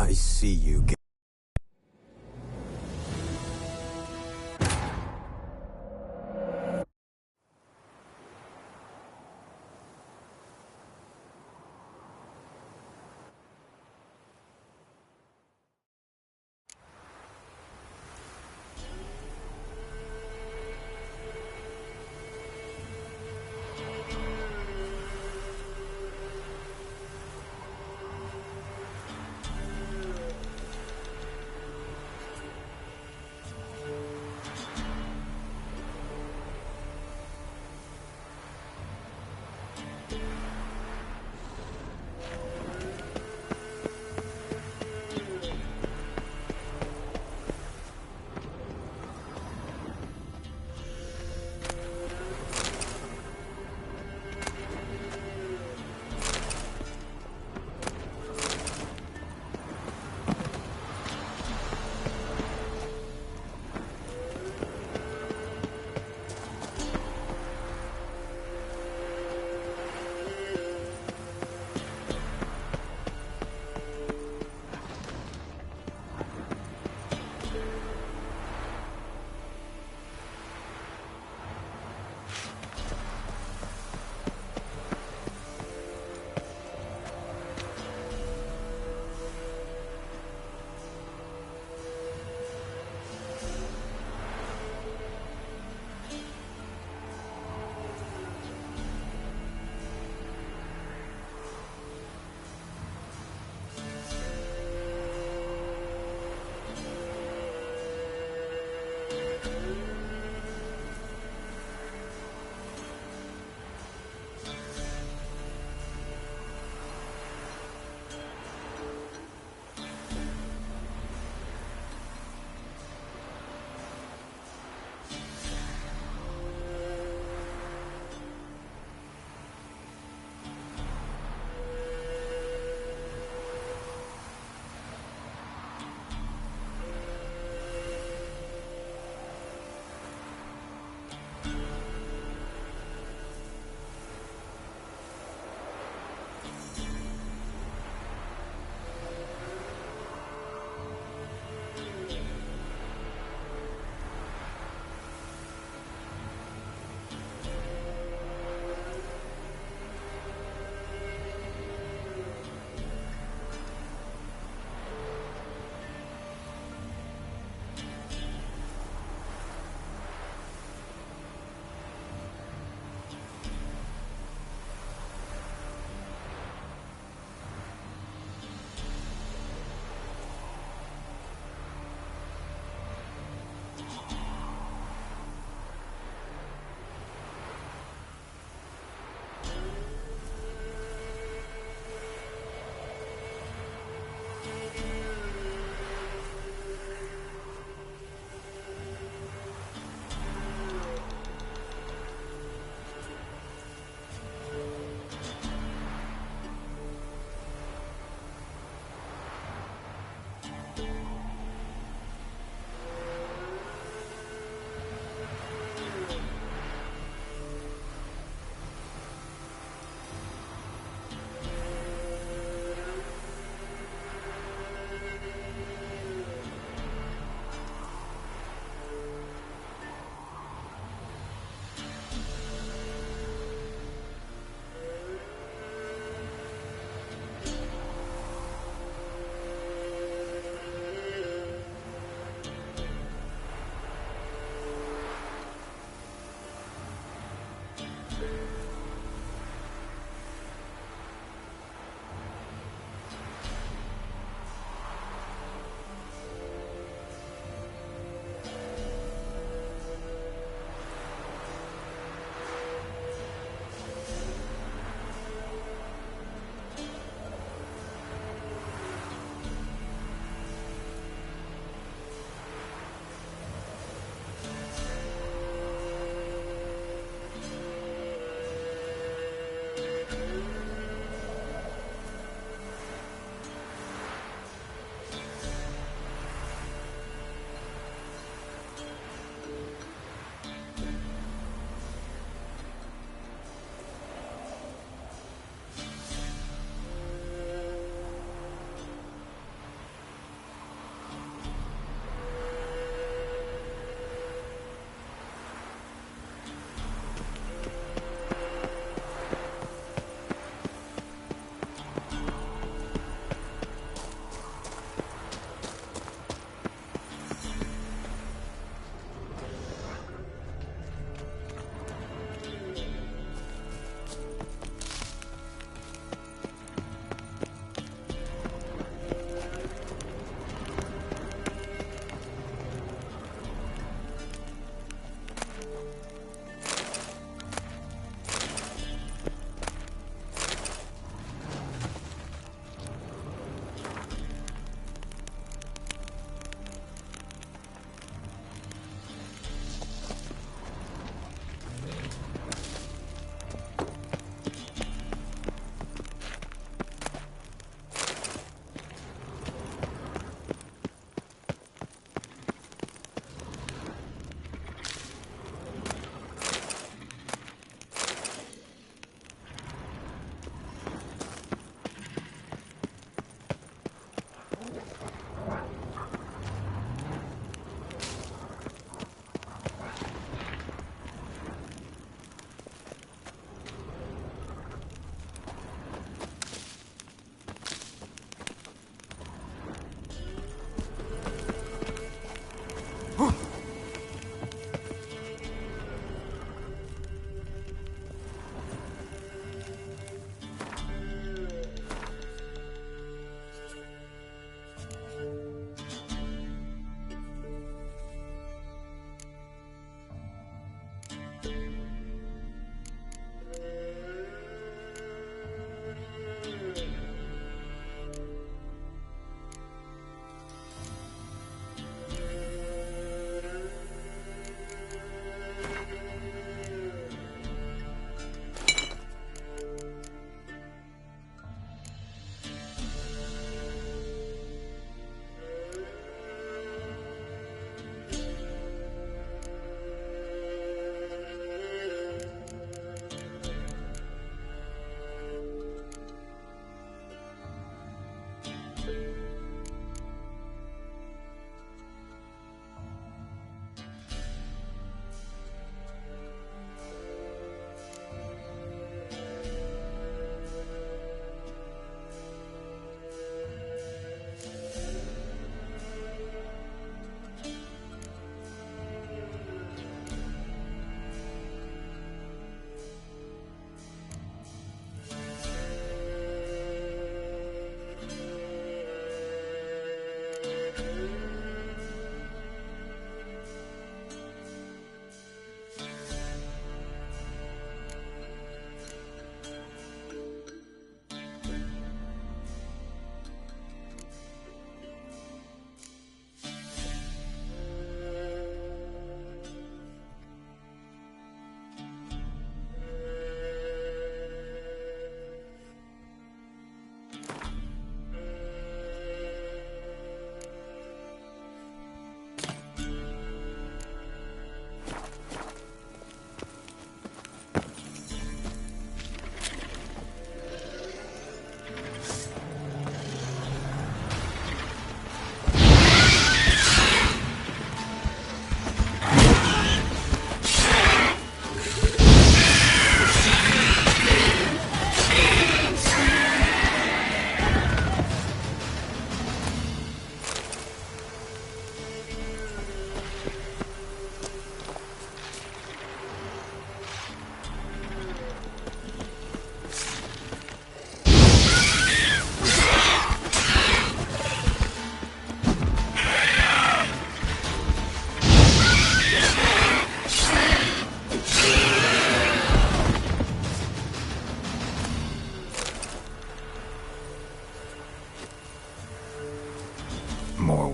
I see you.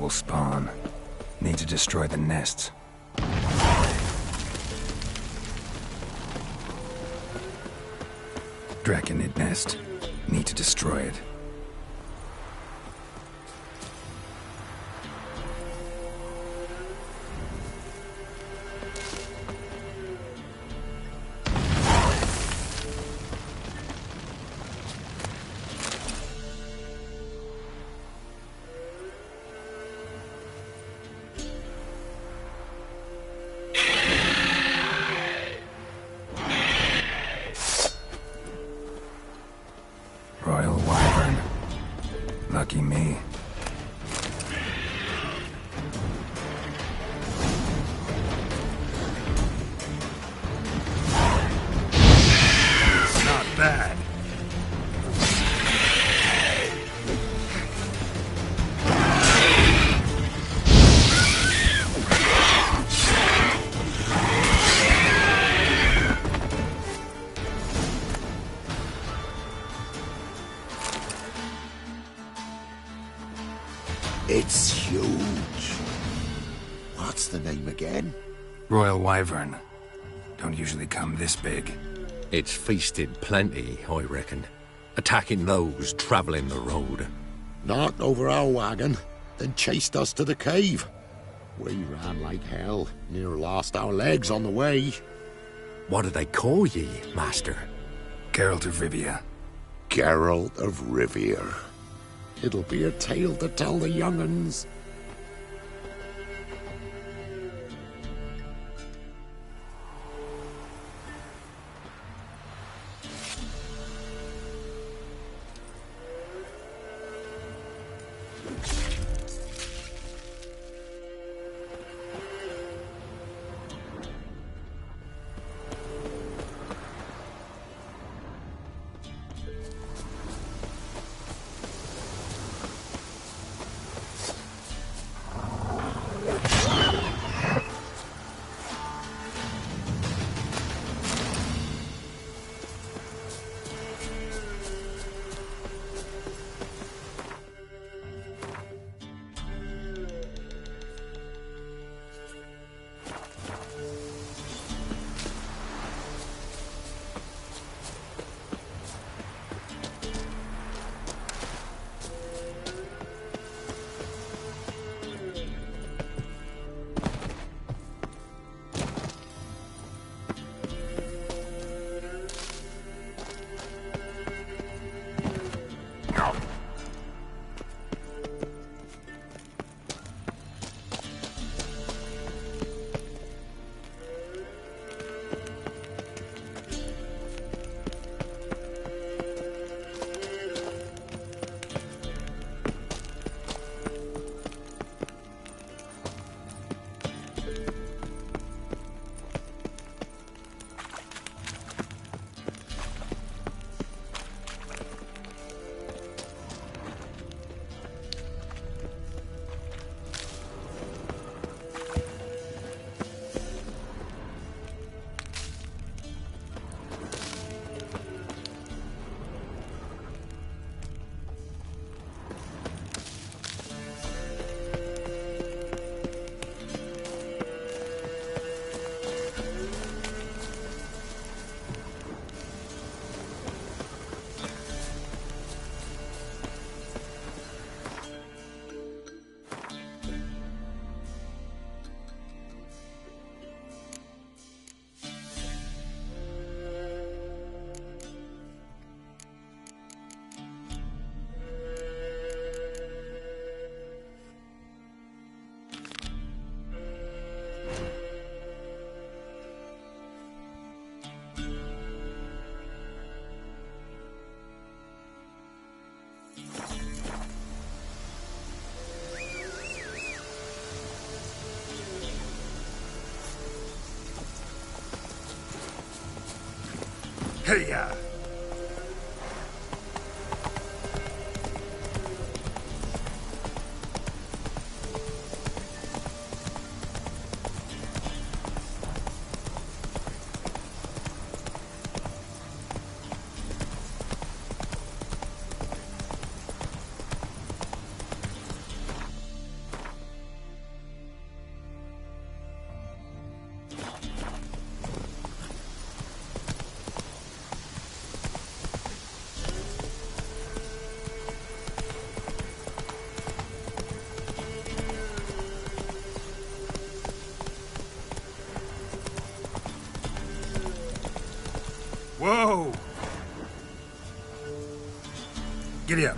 will spawn. Need to destroy the nests. Draconid nest. Need to destroy it. Royal Wyvern. Lucky me. Not bad. It's huge. What's the name again? Royal Wyvern. Don't usually come this big. It's feasted plenty, I reckon. Attacking those travelling the road. Knocked over our wagon, then chased us to the cave. We ran like hell, near lost our legs on the way. What do they call ye, master? Geralt of Rivia. Geralt of Rivia. It'll be a tale to tell the young'uns. Hey-ya! Giddy up.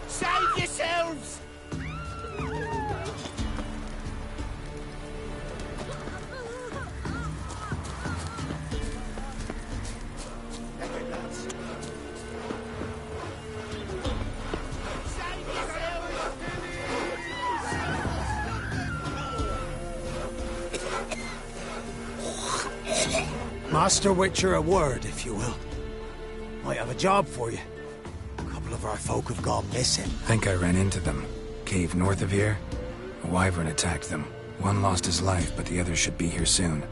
Save yourselves! Save yourselves! Master Witcher, a word, if you will. Might have a job for you. A couple of our folk have gone missing. Think I ran into them. Cave north of here. A wyvern attacked them. One lost his life, but the other should be here soon.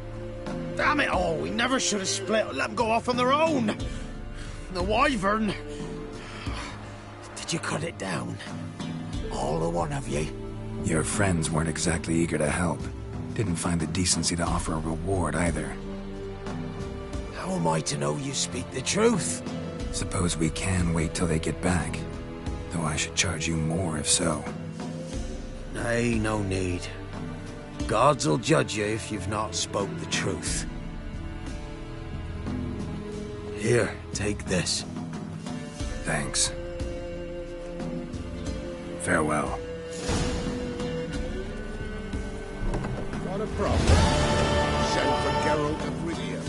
Damn it all, we never should have split. Let them go off on their own. The wyvern. Did you cut it down? All the one of you? Your friends weren't exactly eager to help. Didn't find the decency to offer a reward either. How am I to know you speak the truth? Suppose we can wait till they get back. Though I should charge you more if so. Nay, no need. Gods will judge you if you've not spoke the truth. Here, take this. Thanks. Farewell. Not a problem. Send for Geralt of Rivia.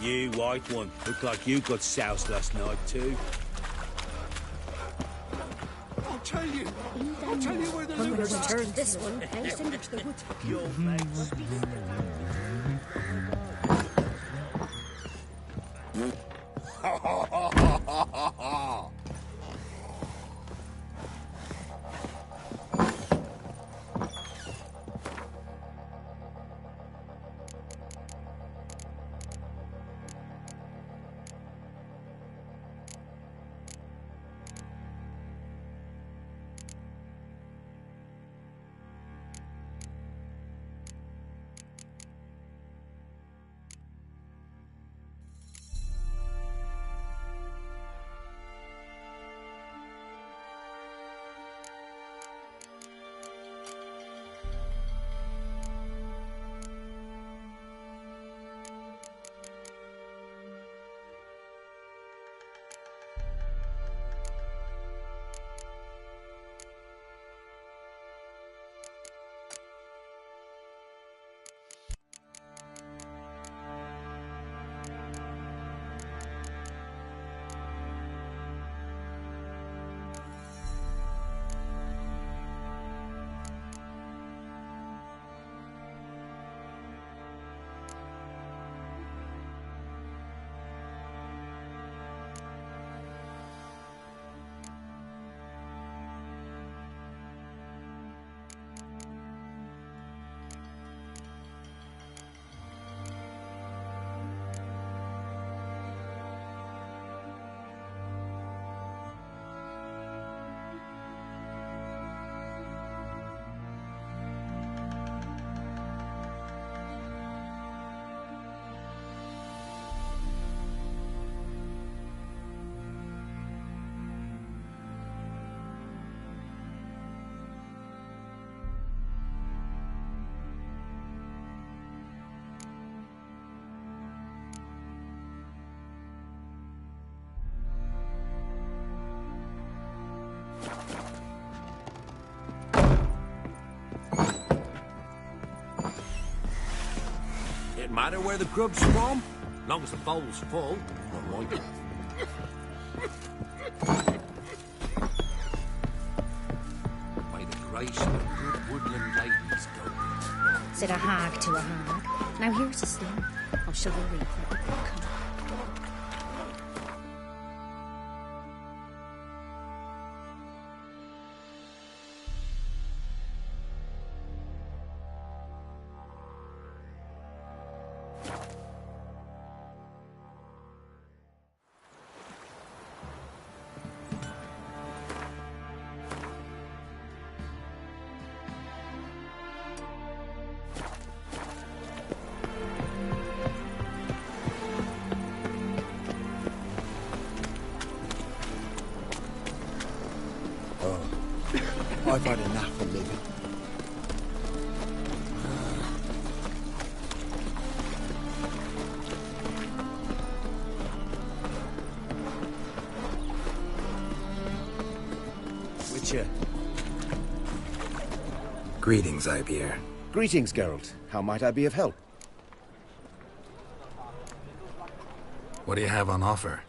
You white one. Look like you got soused last night too. I'll tell you where the loot Just turn this one, facing into the woods. It matter where the grub's from? Long as the bowl's full. All right. By the grace of the good woodland ladies go. Said a hag to a hag. Now here's a sling. I'll shove a wreath at the come. I've had enough of living. Witcher. Greetings, Ibeer. Greetings, Geralt. How might I be of help? What do you have on offer?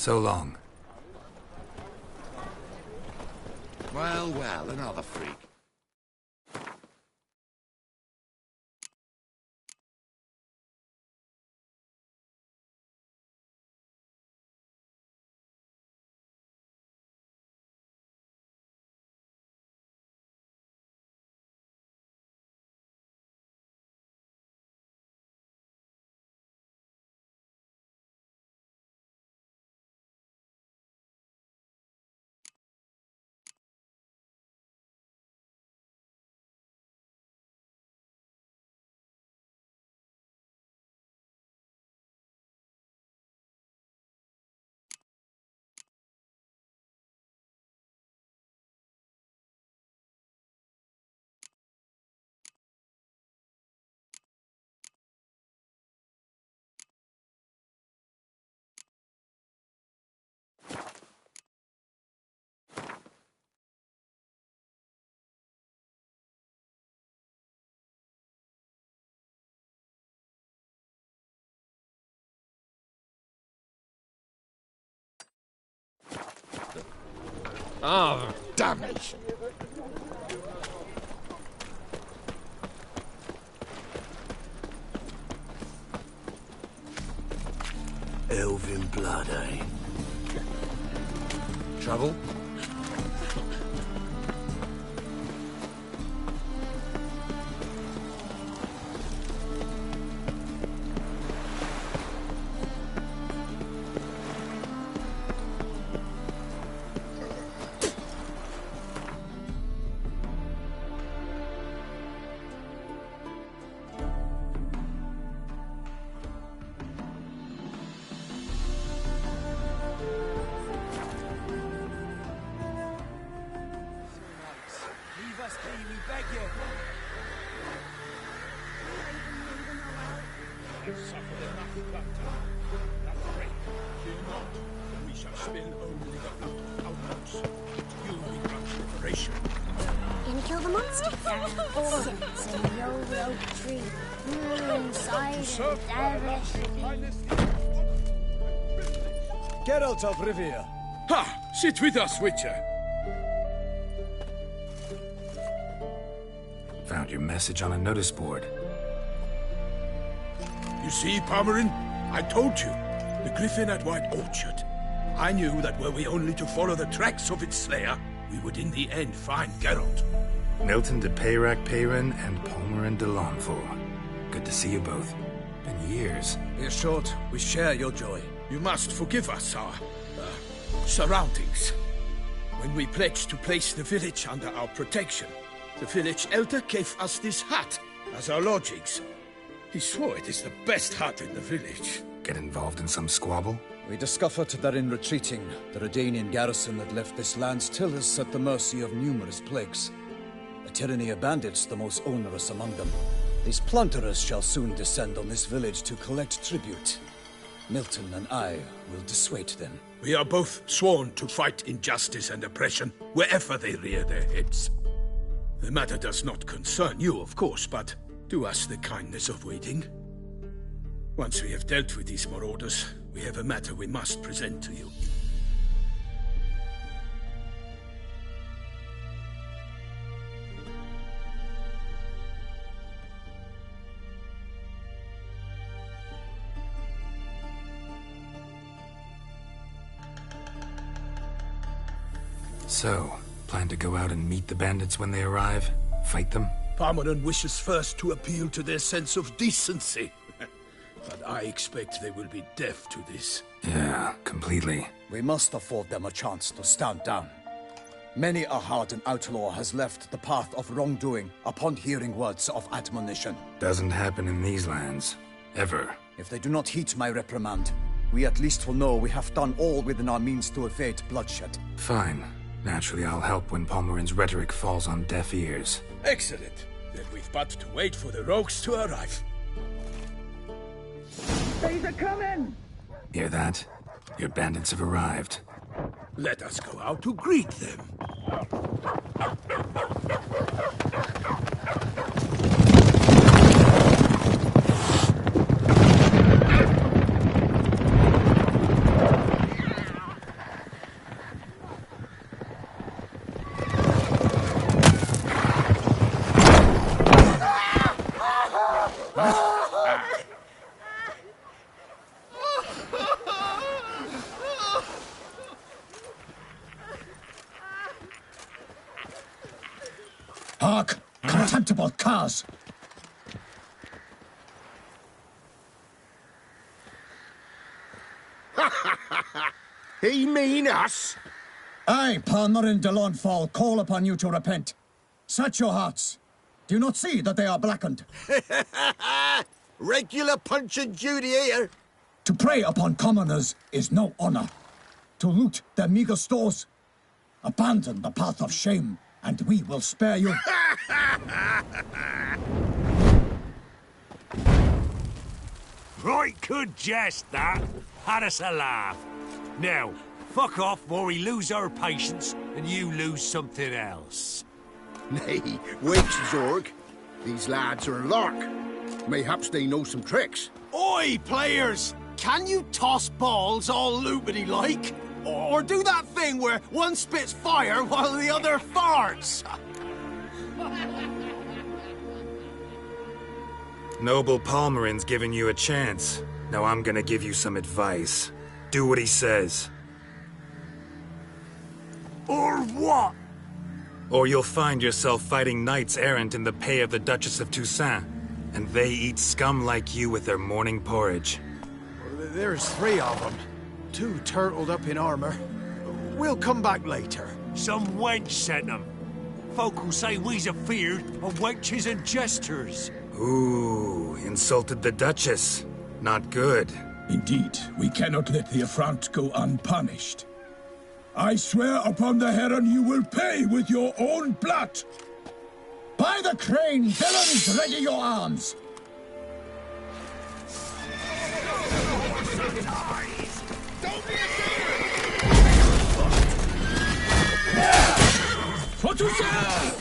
So long. Well, well, another freak. Ah, Damnation! Elven blood, eh? trouble? Gonna kill the monster? Sins in the old oak tree. Inside and devilish. Geralt of Rivia. Ha! Sit with us, Witcher. Found your message on a notice board. You see, Palmerin? I told you. The griffin at White Orchard. I knew that were we only to follow the tracks of its slayer, we would in the end find Geralt. Milton de Peyrac Peyrin and Palmerin de Lawnford. Good to see you both. Been years. Be assured, we share your joy. You must forgive us our surroundings. When we pledged to place the village under our protection, the village elder gave us this hut as our lodgings. He swore it is the best hut in the village. Get involved in some squabble? We discovered that in retreating, the Redanian garrison that left this land still is at the mercy of numerous plagues. A tyranny of bandits, the most onerous among them. These plunderers shall soon descend on this village to collect tribute. Milton and I will dissuade them. We are both sworn to fight injustice and oppression wherever they rear their heads. The matter does not concern you, of course, but do us the kindness of waiting. Once we have dealt with these marauders, we have a matter we must present to you. So, plan to go out and meet the bandits when they arrive? Fight them? Palmerin wishes first to appeal to their sense of decency. But I expect they will be deaf to this. Yeah, completely. We must afford them a chance to stand down. Many a hardened outlaw has left the path of wrongdoing upon hearing words of admonition. Doesn't happen in these lands. Ever. If they do not heed my reprimand, we at least will know we have done all within our means to evade bloodshed. Fine. Naturally, I'll help when Palmerin's rhetoric falls on deaf ears. Excellent. Then we've but to wait for the rogues to arrive. They're coming! Hear that? Your bandits have arrived. Let us go out to greet them. Hark, contemptible curs! He mean us? I, Palmerin de Lawnfall, call upon you to repent. Set your hearts. Do you not see that they are blackened? Regular punch and Judy here. To prey upon commoners is no honor. To loot their meager stores, abandon the path of shame, and we will spare you. Right good jest, that. Had us a laugh. Now, fuck off before we lose our patience and you lose something else. Nay, wait, Zorg. These lads are lark. Mayhaps they know some tricks. Oi, players! Can you toss balls all loopity-like? Or do that thing where one spits fire while the other farts? Noble Palmerin's giving you a chance. Now I'm gonna give you some advice. Do what he says. Or what? Or you'll find yourself fighting knights errant in the pay of the Duchess of Toussaint. And they eat scum like you with their morning porridge. There's 3 of them. 2 turtled up in armor. We'll come back later. Some wench sent them. Folk who say we's afeard of wenches and jesters. Ooh, insulted the Duchess. Not good. Indeed, we cannot let the affront go unpunished. I swear upon the Heron you will pay with your own blood! By the crane, villains, ready your arms! For Toussaint!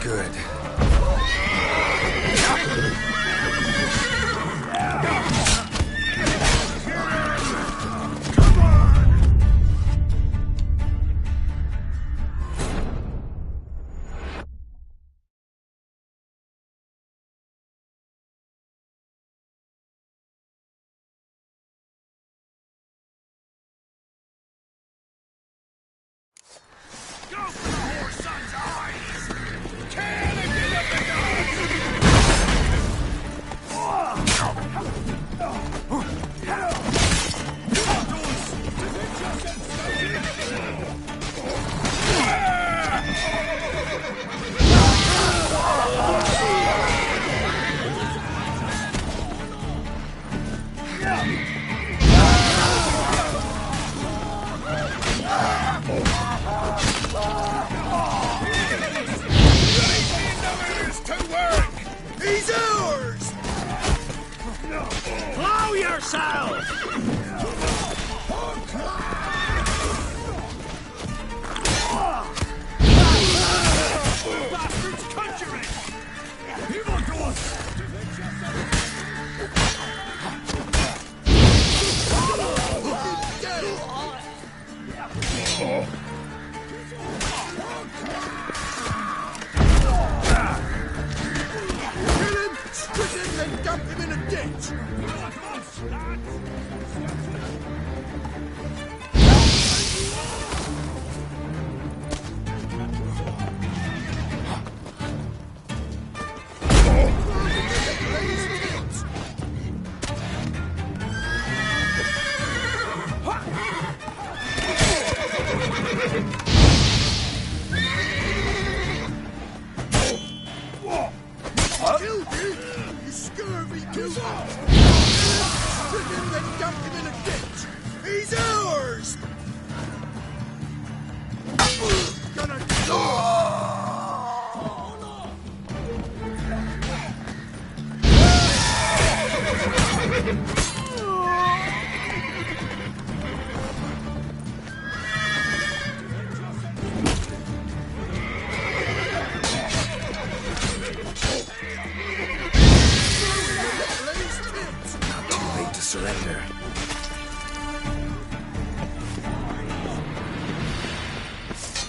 Good. He's ours! Blow yourself! Bastards conjuring! Evil doors! Then dump him in a ditch! Killed you? You scurvy killer! Strip him, then dump him in a ditch! He's ours! Gonna... Too late to surrender.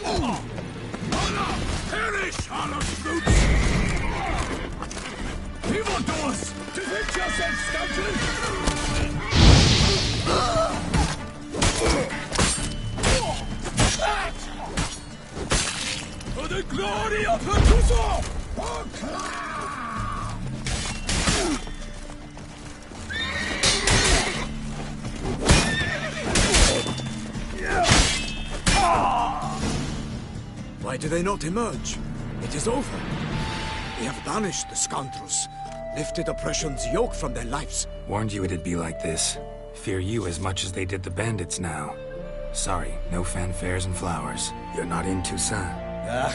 Oh, no! yourself, scoundrel! For the glory of her Tuso! Why do they not emerge? It is over. We have banished the scoundrels, lifted oppression's yoke from their lives. Warned you it'd be like this. Fear you as much as they did the bandits now. Sorry, no fanfares and flowers. You're not in Toussaint. Ah,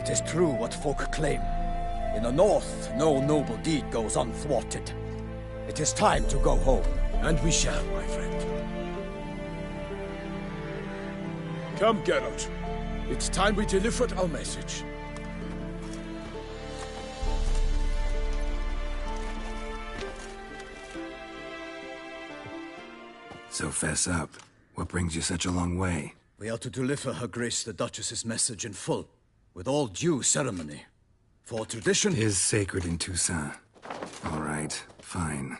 it is true what folk claim. In the north, no noble deed goes unthwarted. It is time to go home. And we shall, my friend. Come, Geralt. It's time we delivered our message. So fess up. What brings you such a long way? We are to deliver Her Grace the Duchess's message in full, with all due ceremony. For tradition is sacred in Toussaint. All right, fine.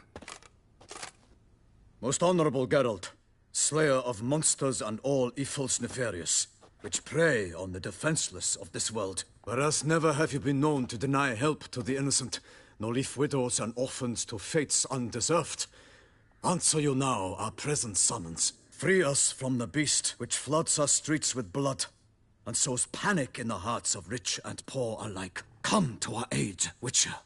Most honorable Geralt, slayer of monsters and all evils nefarious, which prey on the defenseless of this world. Whereas never have you been known to deny help to the innocent, nor leave widows and orphans to fates undeserved. Answer you now our present summons. Free us from the beast which floods our streets with blood, and sows panic in the hearts of rich and poor alike. Come to our aid, Witcher.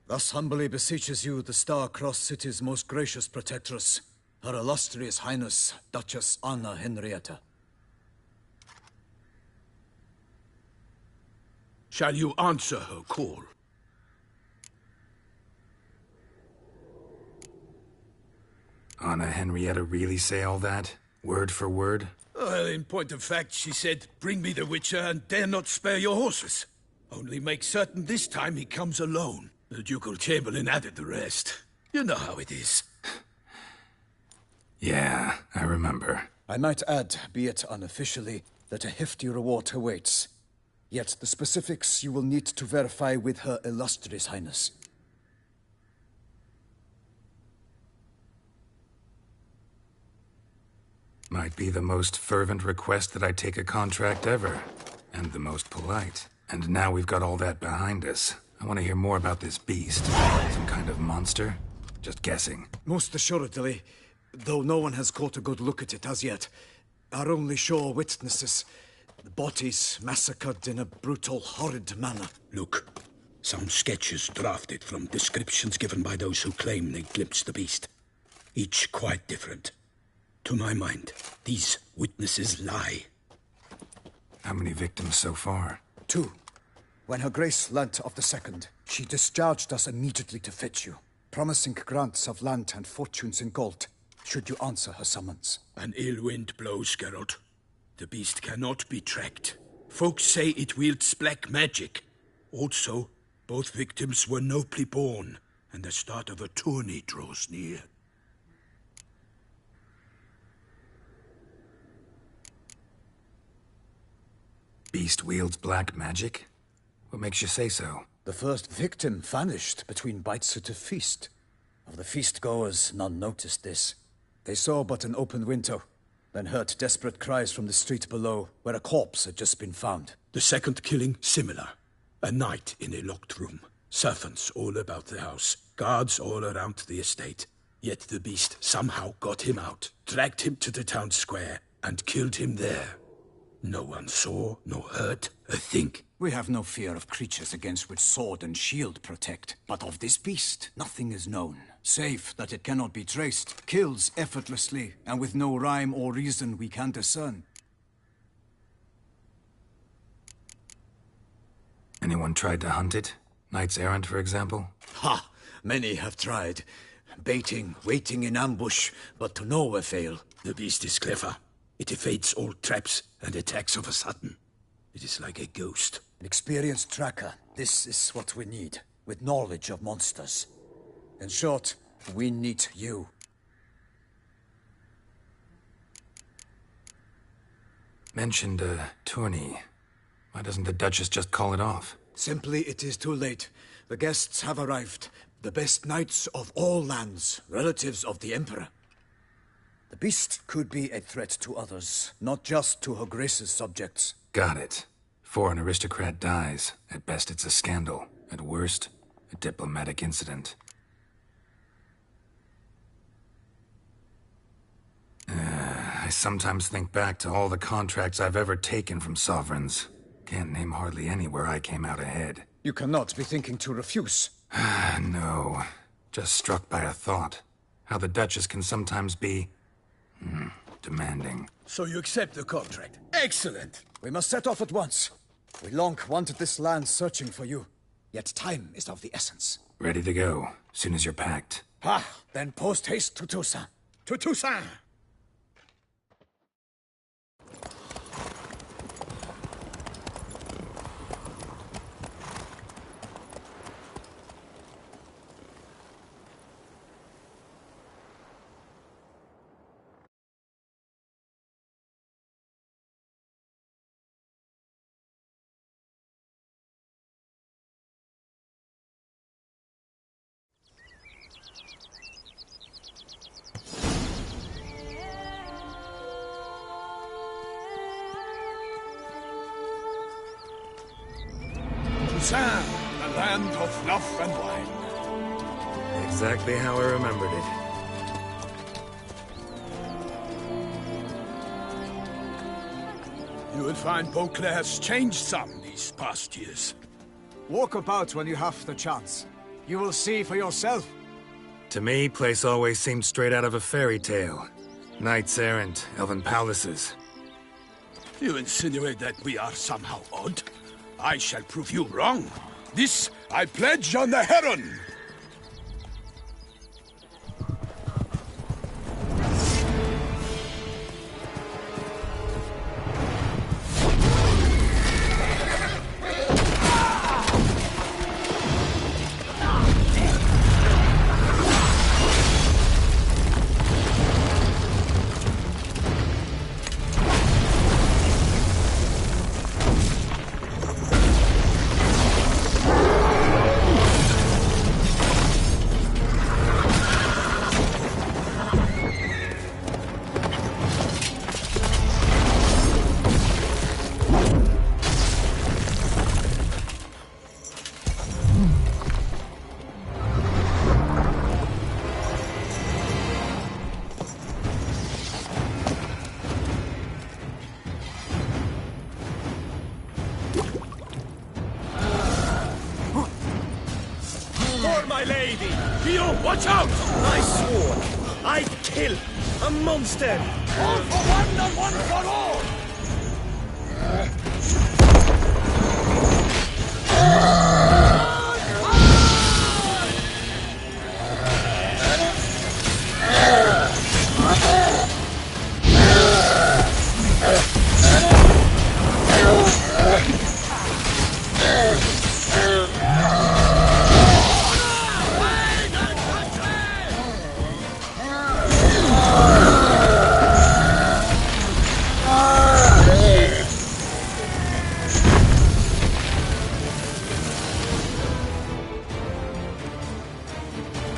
Thus humbly beseeches you the Star-Crossed City's most gracious protectress, Her Illustrious Highness, Duchess Anna Henrietta. Shall you answer her call? Anna Henrietta really say all that? Word for word? Well, in point of fact, she said, "Bring me the Witcher and dare not spare your horses. Only make certain this time he comes alone." The Ducal Chamberlain added the rest. You know how it is. Yeah, I remember. I might add, be it unofficially, that a hefty reward awaits. Yet the specifics you will need to verify with Her Illustrious Highness. Might be the most fervent request that I take a contract ever. And the most polite. And now we've got all that behind us. I want to hear more about this beast. Some kind of monster? Just guessing. Most assuredly, though no one has caught a good look at it as yet. Our only sure witnesses. The bodies massacred in a brutal, horrid manner. Look, some sketches drafted from descriptions given by those who claim they glimpsed the beast. Each quite different. To my mind, these witnesses lie. How many victims so far? 2. When Her Grace learnt of the second, she discharged us immediately to fetch you, promising grants of land and fortunes in gold, should you answer her summons. An ill wind blows, Geralt. The beast cannot be tracked. Folks say it wields black magic. Also, both victims were nobly born, and the start of a tourney draws near. Beast wields black magic? What makes you say so? The first victim vanished between bites at a feast. Of the feast-goers, none noticed this. They saw but an open window, then heard desperate cries from the street below, where a corpse had just been found. The second killing, similar. A night in a locked room. Servants all about the house. Guards all around the estate. Yet the beast somehow got him out, dragged him to the town square, and killed him there. No one saw, nor heard a thing. We have no fear of creatures against which sword and shield protect. But of this beast, nothing is known. Save that it cannot be traced, kills effortlessly, and with no rhyme or reason we can discern. Anyone tried to hunt it? Knights errant, for example? Ha! Many have tried. Baiting, waiting in ambush, but to no avail. The beast is clever. It evades all traps and attacks of a sudden. It is like a ghost. An experienced tracker. This is what we need, with knowledge of monsters. In short, we need you. Mentioned a tourney. Why doesn't the Duchess just call it off? Simply, it is too late. The guests have arrived. The best knights of all lands, relatives of the Emperor. The beast could be a threat to others, not just to Her Grace's subjects. Got it. Before an aristocrat dies, at best it's a scandal. At worst, a diplomatic incident. I sometimes think back to all the contracts I've ever taken from sovereigns. Can't name hardly any where I came out ahead. You cannot be thinking to refuse. No. Just struck by a thought. How the Duchess can sometimes be... demanding. So you accept the contract. Excellent! We must set off at once. We long wanted this land searching for you. Yet time is of the essence. Ready to go, soon as you're packed. Then post haste to Toussaint. To Toussaint! Toussaint, the land of love and wine. Exactly how I remembered it. You will find Beauclair's changed some these past years. Walk about when you have the chance. You will see for yourself. To me, place always seemed straight out of a fairy tale. Knights errant, elven palaces. You insinuate that we are somehow odd? I shall prove you wrong. This I pledge on the Heron! My lady! Guillaume, watch out! I swore I'd kill a monster! All for one and one for all!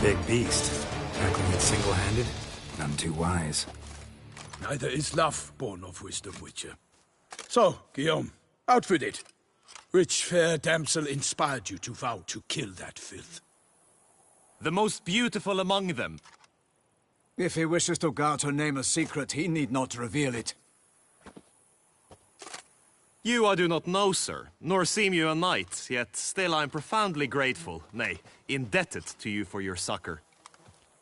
Big beast. Tackling it single-handed? None too wise. Neither is love born of wisdom, Witcher. So, Guillaume, outfit it. Which fair damsel inspired you to vow to kill that filth? The most beautiful among them. If he wishes to guard her name a secret, he need not reveal it. You I do not know, sir, nor seem you a knight, yet still I am profoundly grateful, nay, indebted to you for your succor.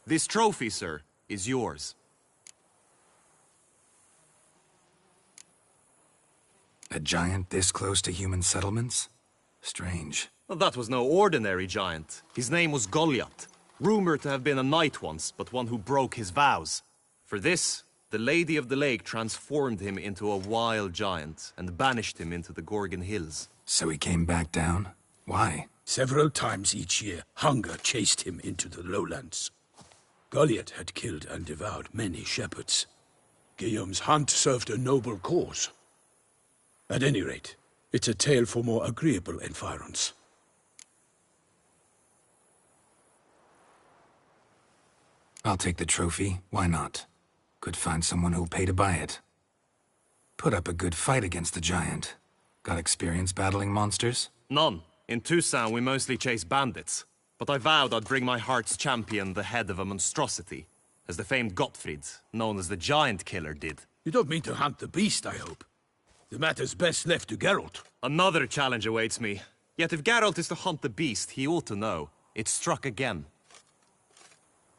This trophy, sir, is yours. A giant this close to human settlements? Strange. Well, that was no ordinary giant. His name was Goliath, rumored to have been a knight once, but one who broke his vows. For this, the Lady of the Lake transformed him into a wild giant and banished him into the Gorgon Hills. So he came back down? Why? Several times each year, hunger chased him into the lowlands. Goliath had killed and devoured many shepherds. Guillaume's hunt served a noble cause. At any rate, it's a tale for more agreeable environs. I'll take the trophy. Why not? Could find someone who'll pay to buy it. Put up a good fight against the giant. Got experience battling monsters? None. In Tucson, we mostly chase bandits. But I vowed I'd bring my heart's champion the head of a monstrosity, as the famed Gottfried, known as the Giant Killer, did. You don't mean to hunt the beast, I hope. The matter's best left to Geralt. Another challenge awaits me. Yet if Geralt is to hunt the beast, he ought to know. It struck again.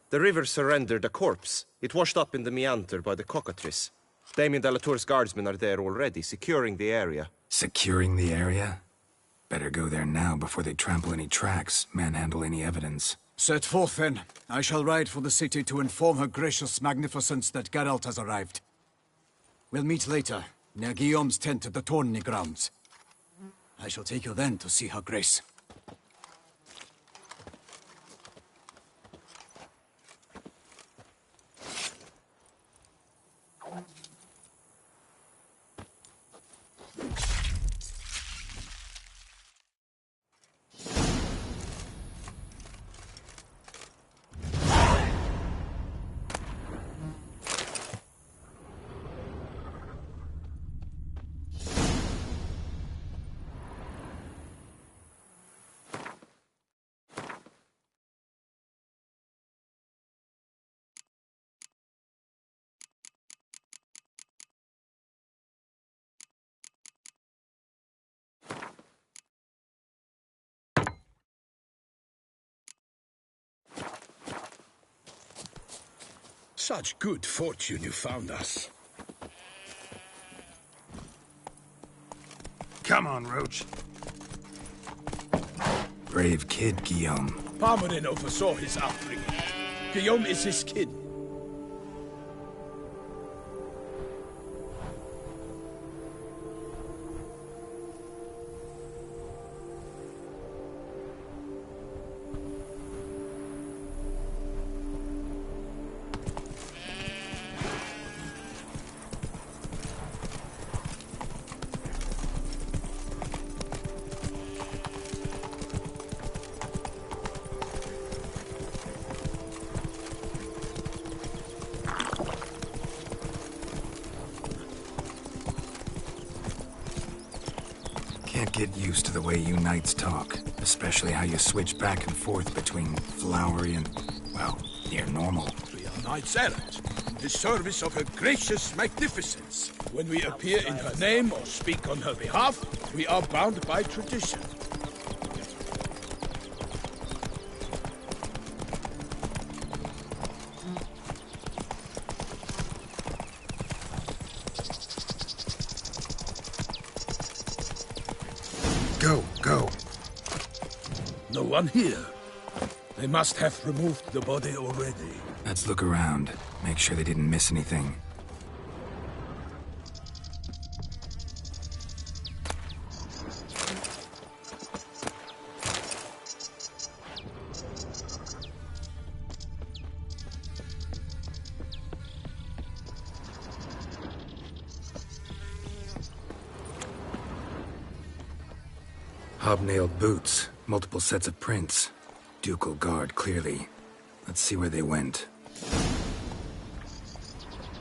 The river surrendered a corpse. It washed up in the meander by the cockatrice. Damien de la Tour's guardsmen are there already, securing the area. Securing the area? Better go there now before they trample any tracks, manhandle any evidence. Set forth, then. I shall ride for the city to inform her gracious magnificence that Geralt has arrived. We'll meet later, near Guillaume's tent at the tourney grounds. I shall take you then to see her grace. Such good fortune you found us. Come on, Roach. Brave kid, Guillaume. Parmanin oversaw his upbringing. Guillaume is his kin. Can't get used to the way you knights talk, especially how you switch back and forth between flowery and, well, near normal. We are knights errant, in the service of her gracious magnificence. When we appear in her name or speak on her behalf, we are bound by tradition. Go. No one here. They must have removed the body already. Let's look around. Make sure they didn't miss anything. Hobnailed boots, multiple sets of prints. Ducal guard, clearly. Let's see where they went.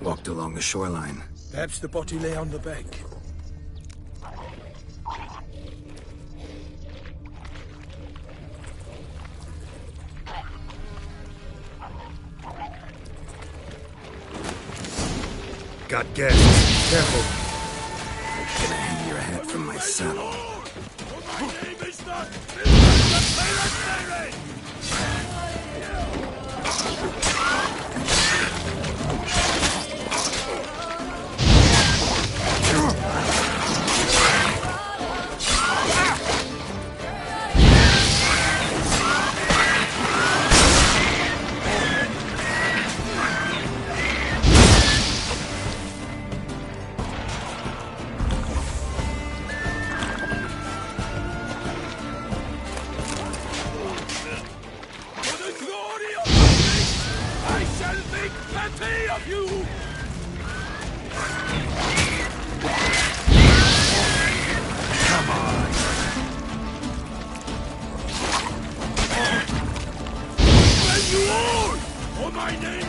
Walked along the shoreline. Perhaps the body lay on the bank. Got guests. Careful. Gonna hang your head from my saddle. For my name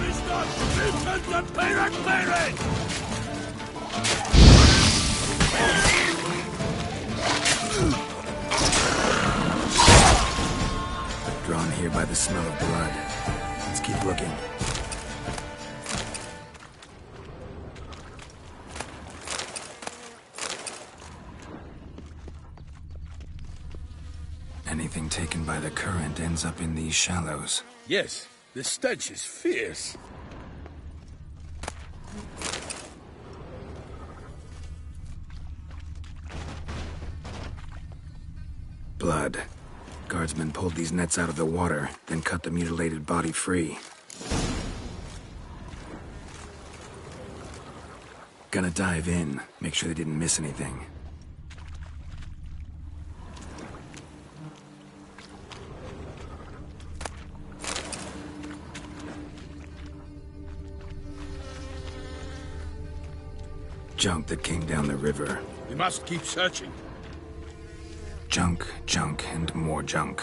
by the smell of blood. Let's keep looking. Anything taken by the current ends up in these shallows. Yes, the stench is fierce. Blood. Guardsmen pulled these nets out of the water, then cut the mutilated body free. Gonna dive in, make sure they didn't miss anything. Junk that came down the river. We must keep searching. Junk, junk, and more junk.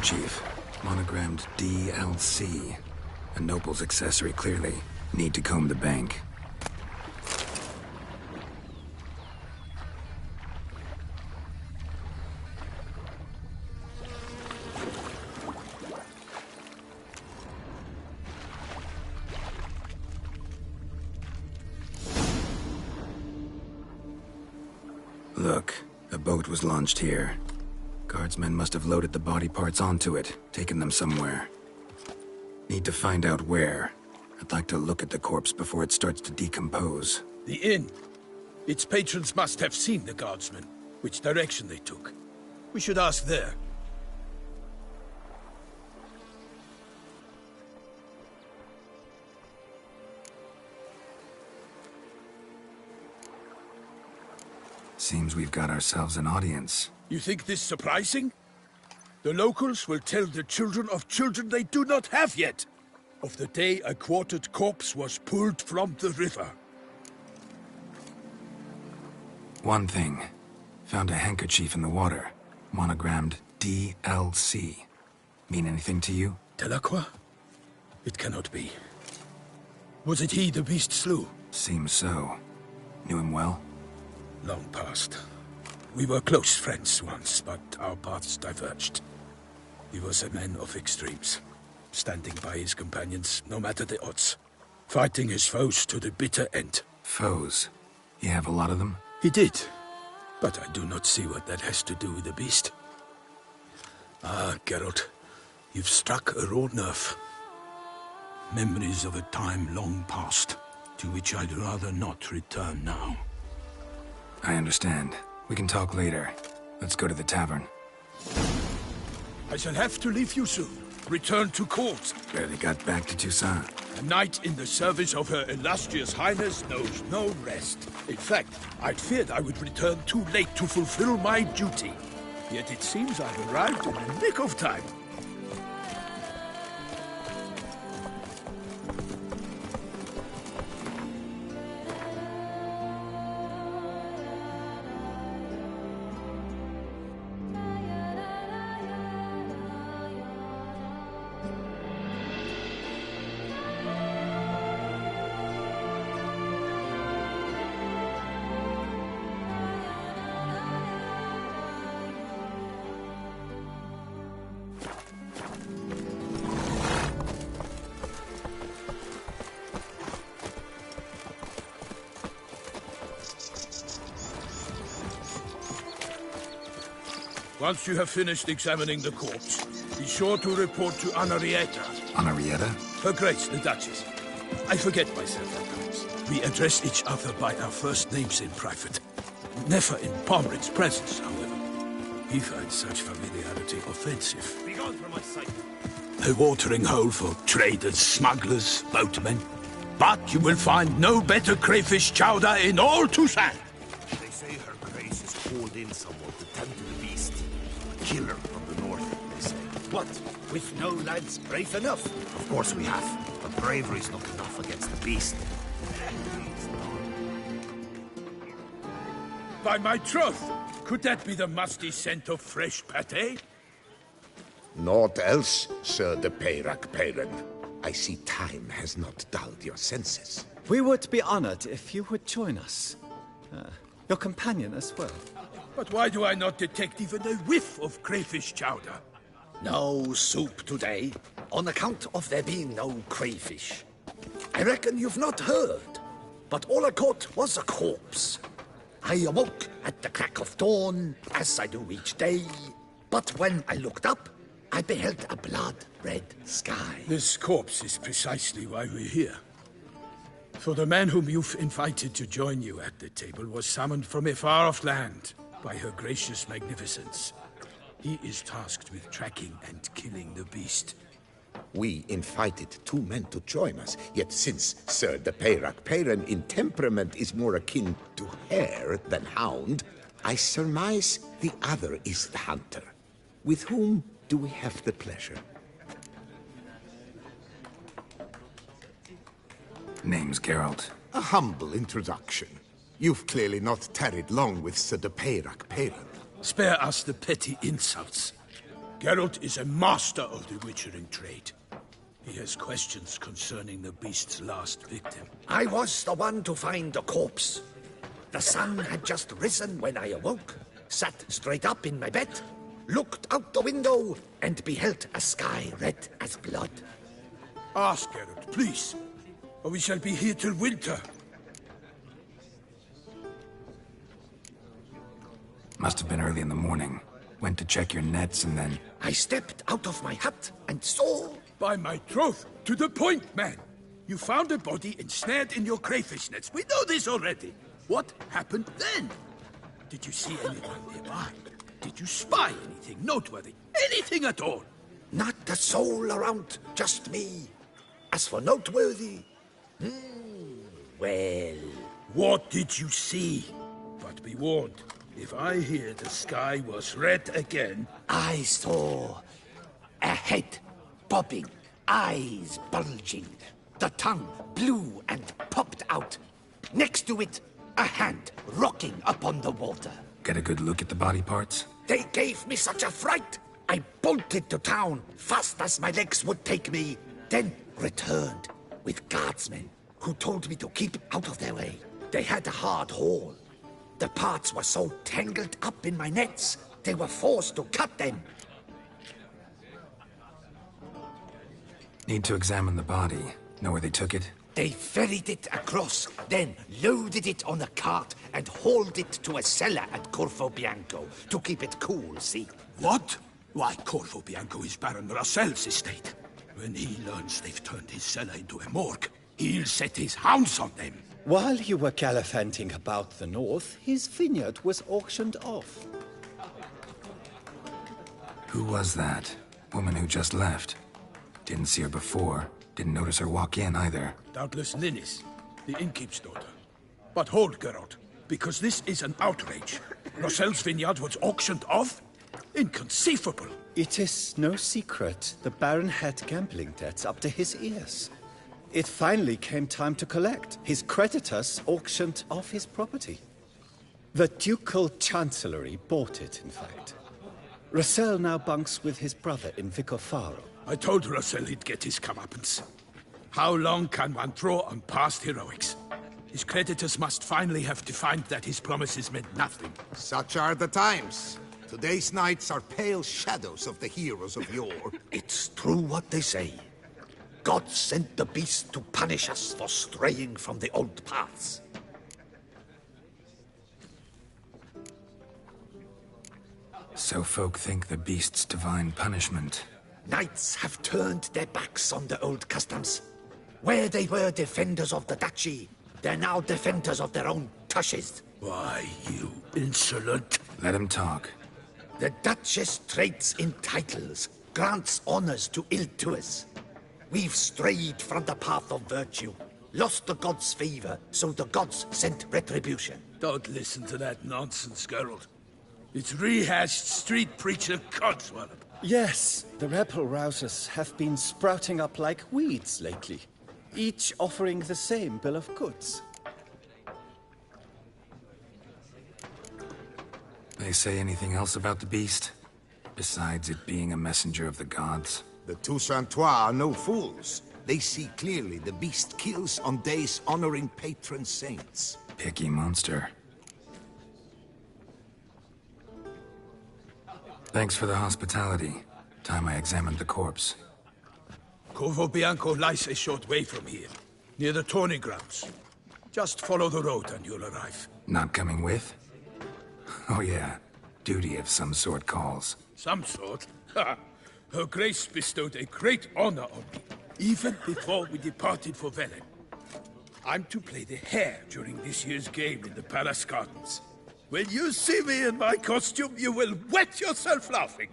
Chief. Monogrammed DLC. A noble's accessory, clearly. Need to comb the bank. Look, a boat was launched here. Guardsmen must have loaded the body parts onto it, taken them somewhere. Need to find out where. I'd like to look at the corpse before it starts to decompose. The inn. Its patrons must have seen the guardsmen, which direction they took. We should ask there. Seems we've got ourselves an audience. You think this surprising? The locals will tell the children of children they do not have yet, of the day a quartered corpse was pulled from the river. One thing. Found a handkerchief in the water. Monogrammed DLC. Mean anything to you? Delacroix? It cannot be. Was it he the beast slew? Seems so. Knew him well? Long past. We were close friends once, but our paths diverged. He was a man of extremes, standing by his companions, no matter the odds. Fighting his foes to the bitter end. Foes? You have a lot of them? He did, but I do not see what that has to do with the beast. Ah, Geralt, you've struck a raw nerve. Memories of a time long past, to which I'd rather not return now. I understand. We can talk later. Let's go to the tavern. I shall have to leave you soon. Return to court. Barely got back to Toussaint. A knight in the service of Her Illustrious Highness knows no rest. In fact, I'd feared I would return too late to fulfill my duty. Yet it seems I've arrived in the nick of time. Once you have finished examining the corpse, be sure to report to Anarietta. Anarietta? Her Grace, the Duchess. I forget myself at times. We address each other by our first names in private. Never in Pomred's presence, however. He finds such familiarity offensive. Be gone from my sight. A watering hole for traders, smugglers, boatmen. But you will find no better crayfish chowder in all Toussaint. They say her grace has called in someone to tend to the beast. A killer from the north, they say. What? With no lads brave enough? Of course we have, but bravery's not enough against the beast. By my troth, could that be the musty scent of fresh pâté? Naught else, Sir de Peyrac-Peyran. I see time has not dulled your senses. We would be honored if you would join us. Your companion as well. But why do I not detect even a whiff of crayfish chowder? No soup today, on account of there being no crayfish. I reckon you've not heard, but all I caught was a corpse. I awoke at the crack of dawn, as I do each day, but when I looked up, I beheld a blood-red sky. This corpse is precisely why we're here. For the man whom you've invited to join you at the table was summoned from a far-off land by her gracious magnificence. He is tasked with tracking and killing the beast. We invited 2 men to join us, yet since Sir de Peyrac-Peyran in temperament is more akin to hare than hound, I surmise the other is the hunter. With whom do we have the pleasure? Name's Geralt. A humble introduction. You've clearly not tarried long with Sir de Peyrac-Peyran. Spare us the petty insults. Geralt is a master of the witchering trade. He has questions concerning the beast's last victim. I was the one to find the corpse. The sun had just risen when I awoke, sat straight up in my bed, looked out the window, and beheld a sky red as blood. Ask Geralt, please, or we shall be here till winter. Must have been early in the morning. Went to check your nets and then... I stepped out of my hut and saw... By my troth, to the point, man. You found a body ensnared in your crayfish nets. We know this already. What happened then? Did you see anyone nearby? Did you spy anything noteworthy? Anything at all? Not a soul around, just me. As for noteworthy... well... What did you see? But be warned, if I hear the sky was red again... I saw a head bobbing, eyes bulging, the tongue blue and popped out. Next to it, a hand rocking upon the water. Get a good look at the body parts? They gave me such a fright. I bolted to town, fast as my legs would take me, then returned with guardsmen who told me to keep out of their way. They had a hard haul. The parts were so tangled up in my nets, they were forced to cut them. Need to examine the body. Know where they took it? They ferried it across, then loaded it on a cart and hauled it to a cellar at Corvo Bianco to keep it cool, see? What? Why, Corvo Bianco is Baron Russell's estate. When he learns they've turned his cellar into a morgue, he'll set his hounds on them. While you were gallivanting about the north, his vineyard was auctioned off. Who was that? Woman who just left. Didn't see her before. Didn't notice her walk in either. Doubtless Linnis, the innkeep's daughter. But hold, Geralt, because this is an outrage. Roselle's vineyard was auctioned off? Inconceivable. It is no secret the Baron had gambling debts up to his ears. It finally came time to collect. His creditors auctioned off his property. The Ducal Chancellery bought it, in fact. Roselle now bunks with his brother in Vicofaro. I told Russell he'd get his comeuppance. How long can one draw on past heroics? His creditors must finally have defined that his promises meant nothing. Such are the times. Today's knights are pale shadows of the heroes of yore. It's true what they say. God sent the beast to punish us for straying from the old paths. So folk think the beast's divine punishment. Knights have turned their backs on the old customs. Where they were defenders of the duchy, they're now defenders of their own tushes. Why, you insolent... Let him talk. The Duchess trades in titles, grants honors to ill-doers. We've strayed from the path of virtue, lost the gods' favor, so the gods sent retribution. Don't listen to that nonsense, Geralt. It's rehashed street preacher codswallop. Yes, the rebel routers have been sprouting up like weeds lately, each offering the same bill of goods. They say anything else about the beast? Besides it being a messenger of the gods? The Toussaintois are no fools. They see clearly the beast kills on days honoring patron saints. Picky monster. Thanks for the hospitality. Time I examined the corpse. Corvo Bianco lies a short way from here, near the tourney grounds. Just follow the road and you'll arrive. Not coming with? Oh yeah, duty of some sort calls. Some sort? Ha! Her Grace bestowed a great honor on me, even before we departed for Velen. I'm to play the hare during this year's game in the palace gardens. When you see me in my costume, you will wet yourself laughing.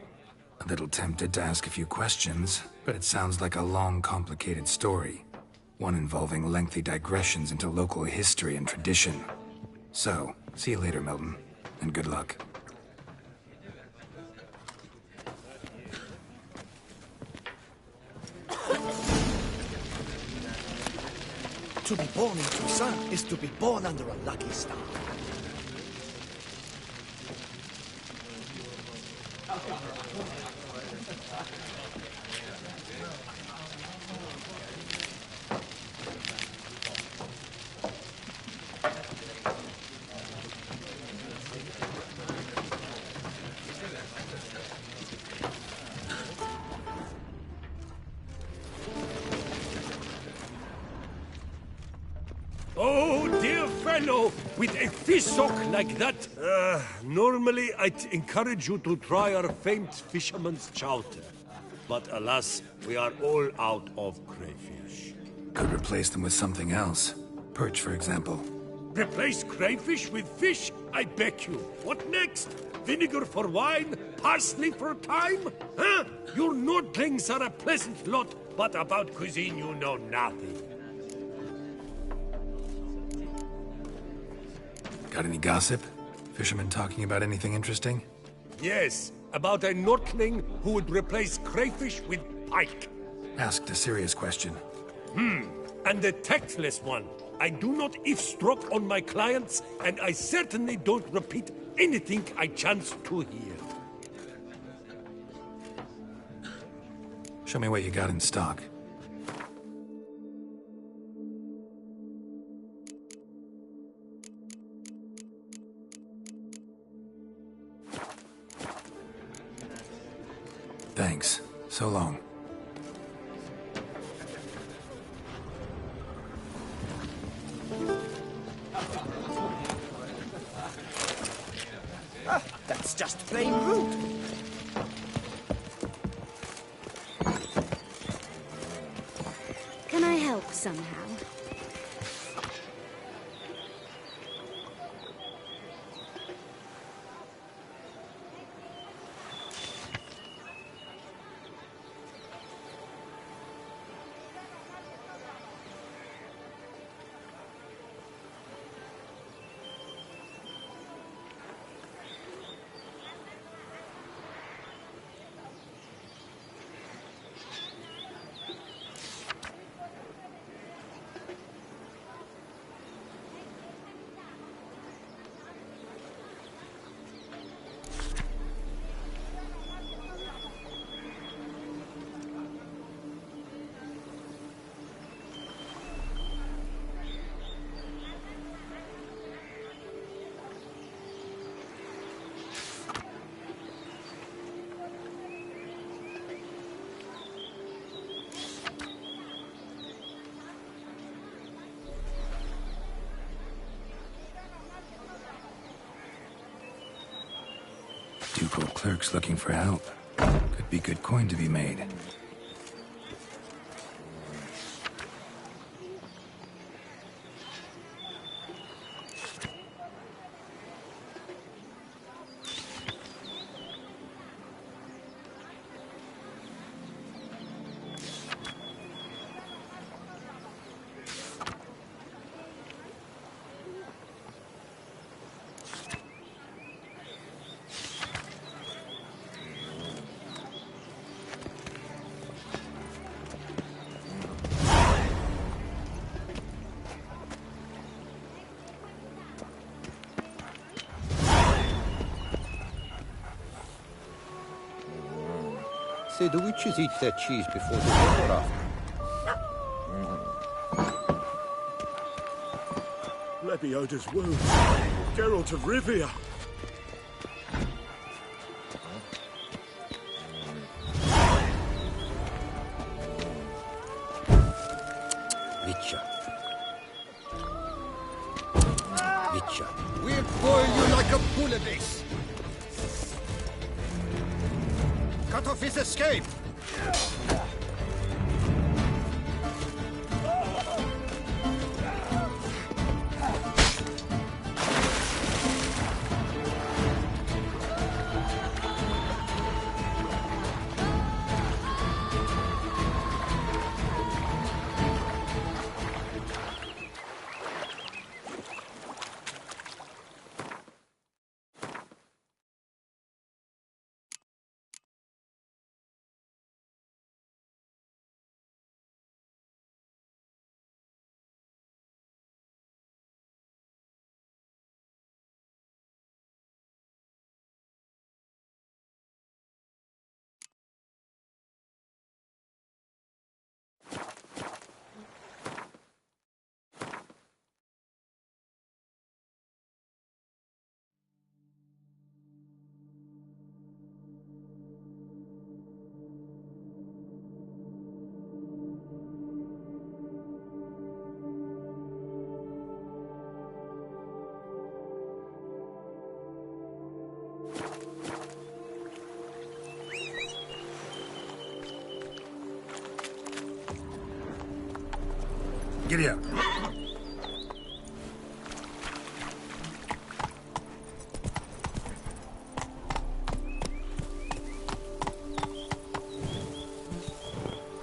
A little tempted to ask a few questions, but it sounds like a long, complicated story. One involving lengthy digressions into local history and tradition. So, see you later, Milton, and good luck. To be born in Toussaint is to be born under a lucky star. Oh, dear fellow, with a fish hook like that. Normally I'd encourage you to try our famed fisherman's chowder. But alas, we are all out of crayfish. Could replace them with something else. Perch, for example. Replace crayfish with fish? I beg you. What next? Vinegar for wine? Parsley for thyme? Huh? Your Nordlings are a pleasant lot, but about cuisine you know nothing. Got any gossip? Fishermen talking about anything interesting? Yes, about a Nordling who would replace crayfish with pike. Asked a serious question. And a tactless one. I do not eavesdrop on my clients, and I certainly don't repeat anything I chance to hear. Show me what you got in stock. Thanks. So long. That's just plain rude. Can I help somehow? Ducal clerks looking for help. Could be good coin to be made. Say, the witches eat their cheese before they eat or after? Lebioda's wound. Geralt of Rivia. Witcher. Witcher. We'll boil you like a bouillabaisse. Cut off his escape! Giddy up.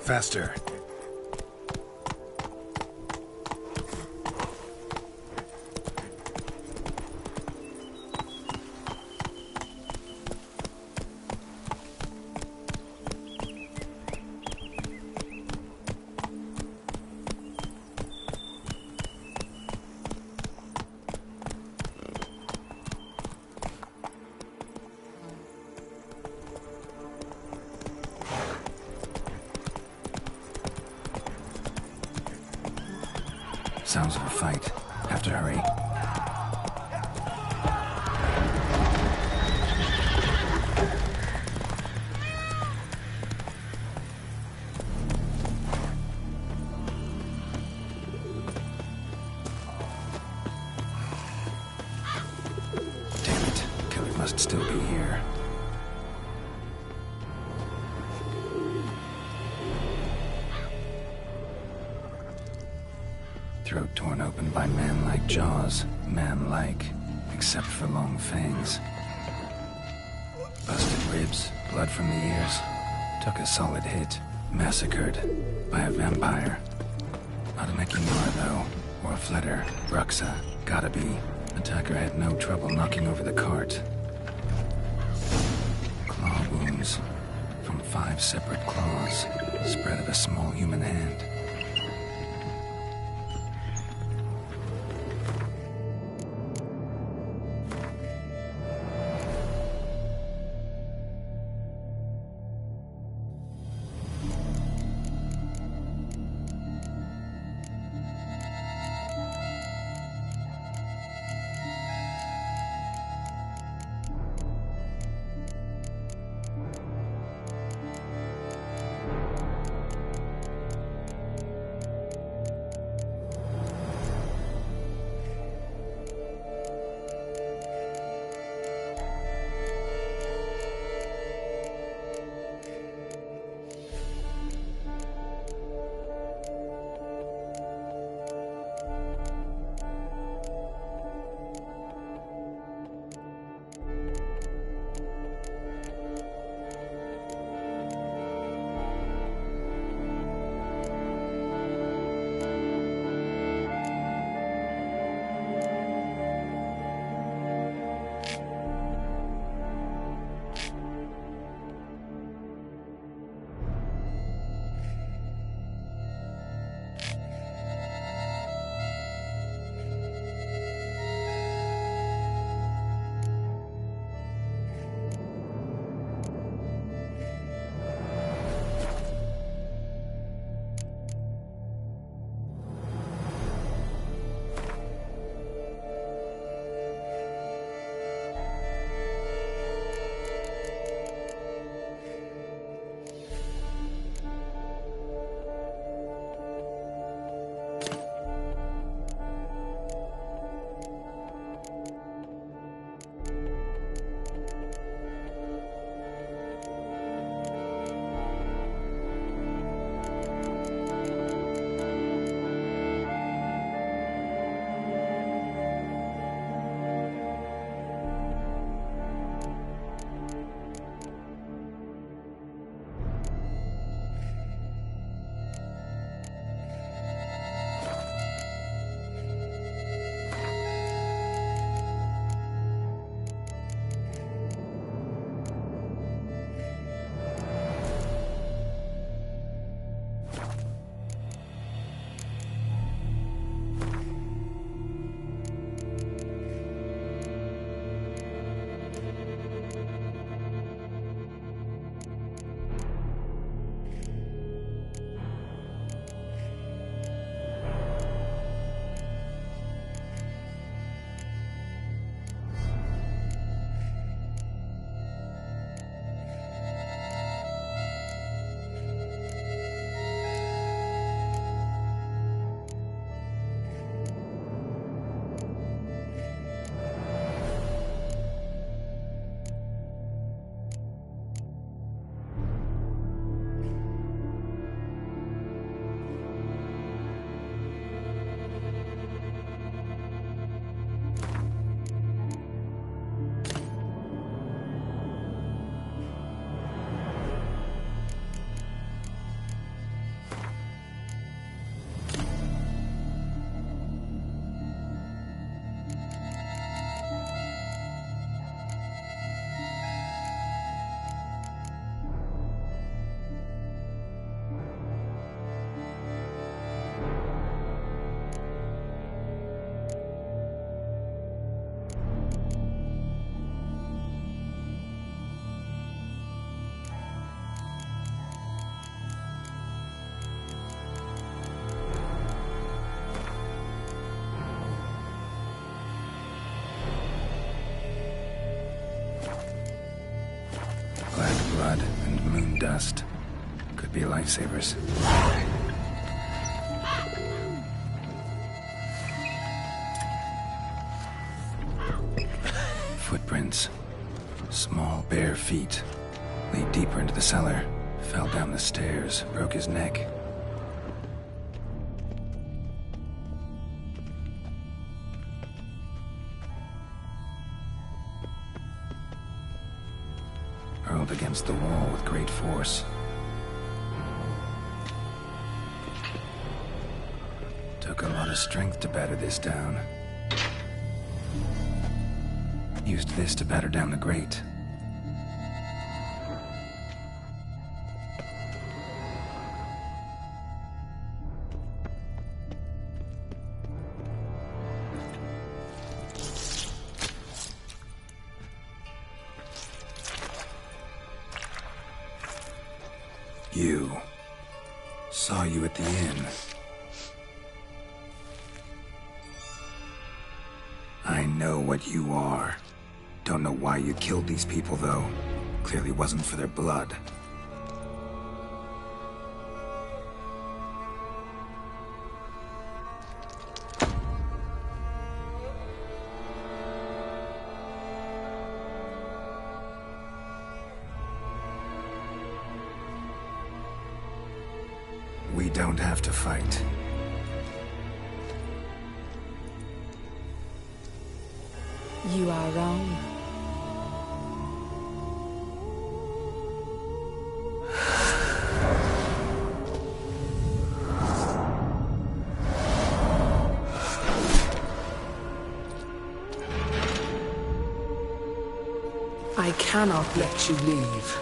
Faster. Sounds of a fight. Have to hurry. Damn it. Killer must still be here. Throat torn open by man-like jaws. Man-like, except for long fangs. Busted ribs, blood from the ears. Took a solid hit. Massacred by a vampire. Not an Ekimura, though. Or a Fletter. Bruxa. Gotta be. Attacker had no trouble knocking over the cart. Claw wounds. From 5 separate claws. Spread of a small human hand. blood and moon dust. Could be lifesavers. Footprints. Small, bare feet. Lead deeper into the cellar. Fell down the stairs, broke his neck. Hurled against the wall with great force. Took a lot of strength to batter this down. Used this to batter down the grate. You. Saw you at the inn. I know what you are. Don't know why you killed these people, though. Clearly wasn't for their blood. We don't have to fight. You are wrong. I cannot let you leave.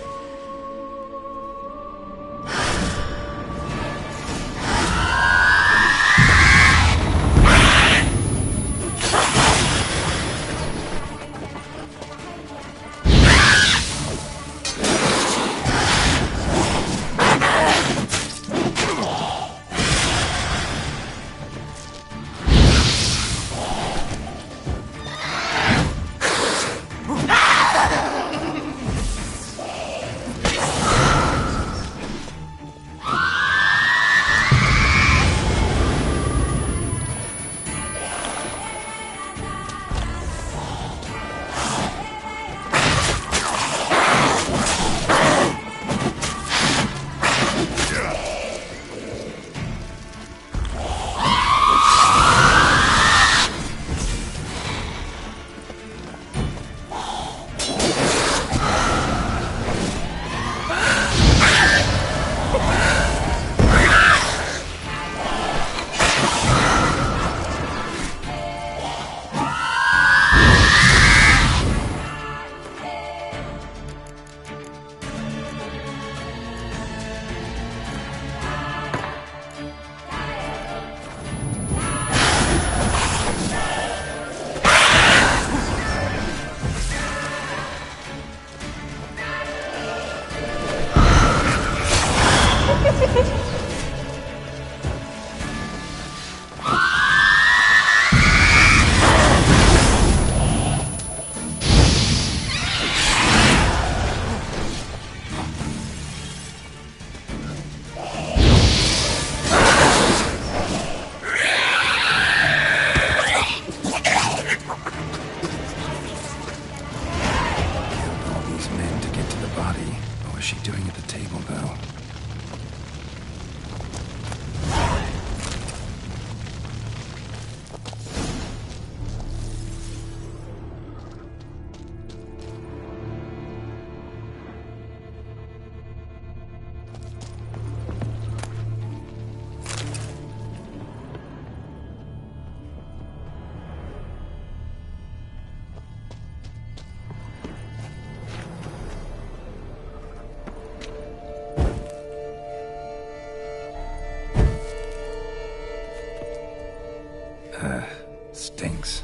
Stinks.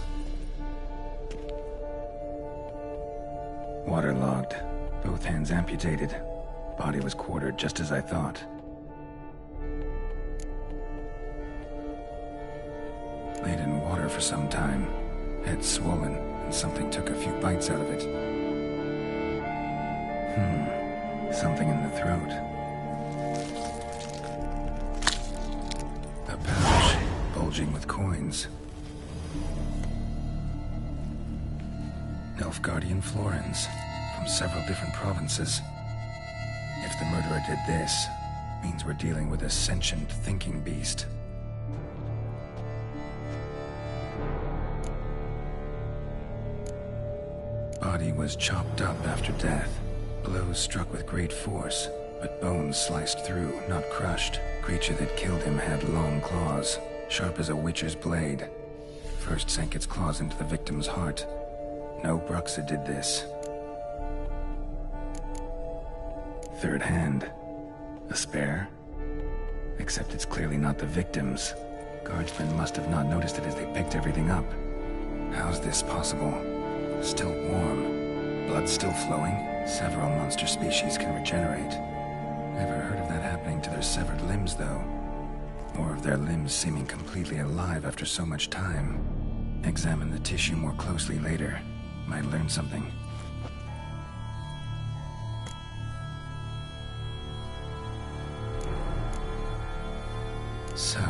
Waterlogged. Both hands amputated. Body was quartered just as I thought. Laid in water for some time. Head swollen, and something took a few bites out of it. Something in the throat. A pouch, bulging with coins. Nilfgaardian florins, from several different provinces. If the murderer did this, means we're dealing with a sentient thinking beast. Body was chopped up after death. Blows struck with great force, but bones sliced through, not crushed. Creature that killed him had long claws, sharp as a witcher's blade. First sank its claws into the victim's heart. No Bruxa did this. Third hand. A spare? Except it's clearly not the victim's. Guardsmen must have not noticed it as they picked everything up. How's this possible? Still warm. Blood still flowing? Several monster species can regenerate. Never heard of that happening to their severed limbs, though. Or of their limbs seeming completely alive after so much time. Examine the tissue more closely later. Might learn something. So,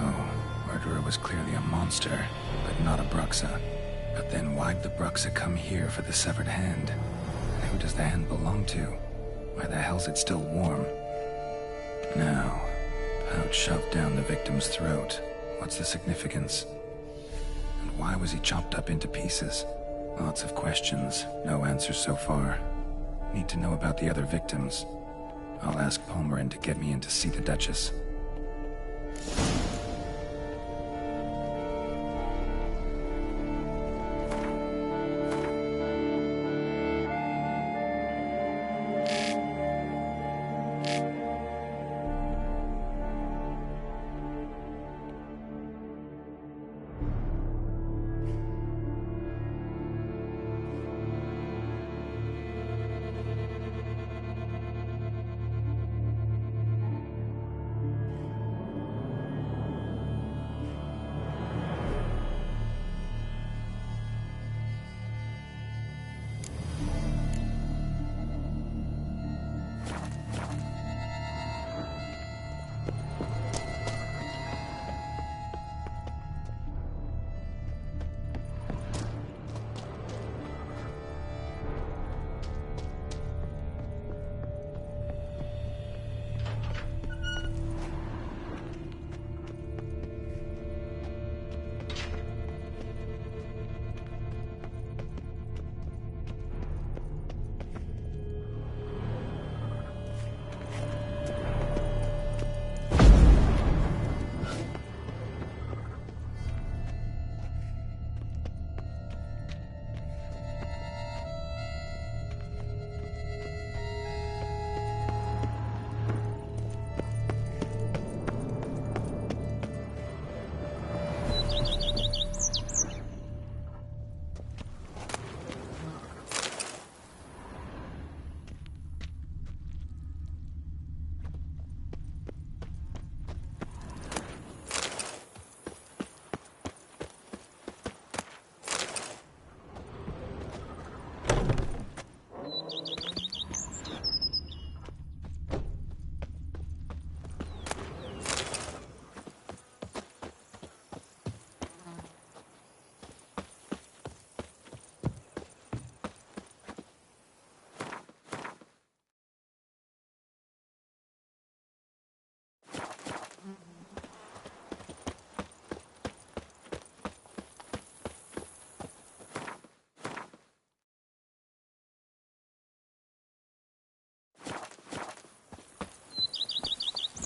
murderer was clearly a monster, but not a Bruxa. But then why'd the Bruxa come here for the severed hand? And who does the hand belong to? Why the hell's it still warm? Now, pouch shoved down the victim's throat. What's the significance? And why was he chopped up into pieces? Lots of questions, no answers so far. Need to know about the other victims. I'll ask Palmerin to get me in to see the Duchess.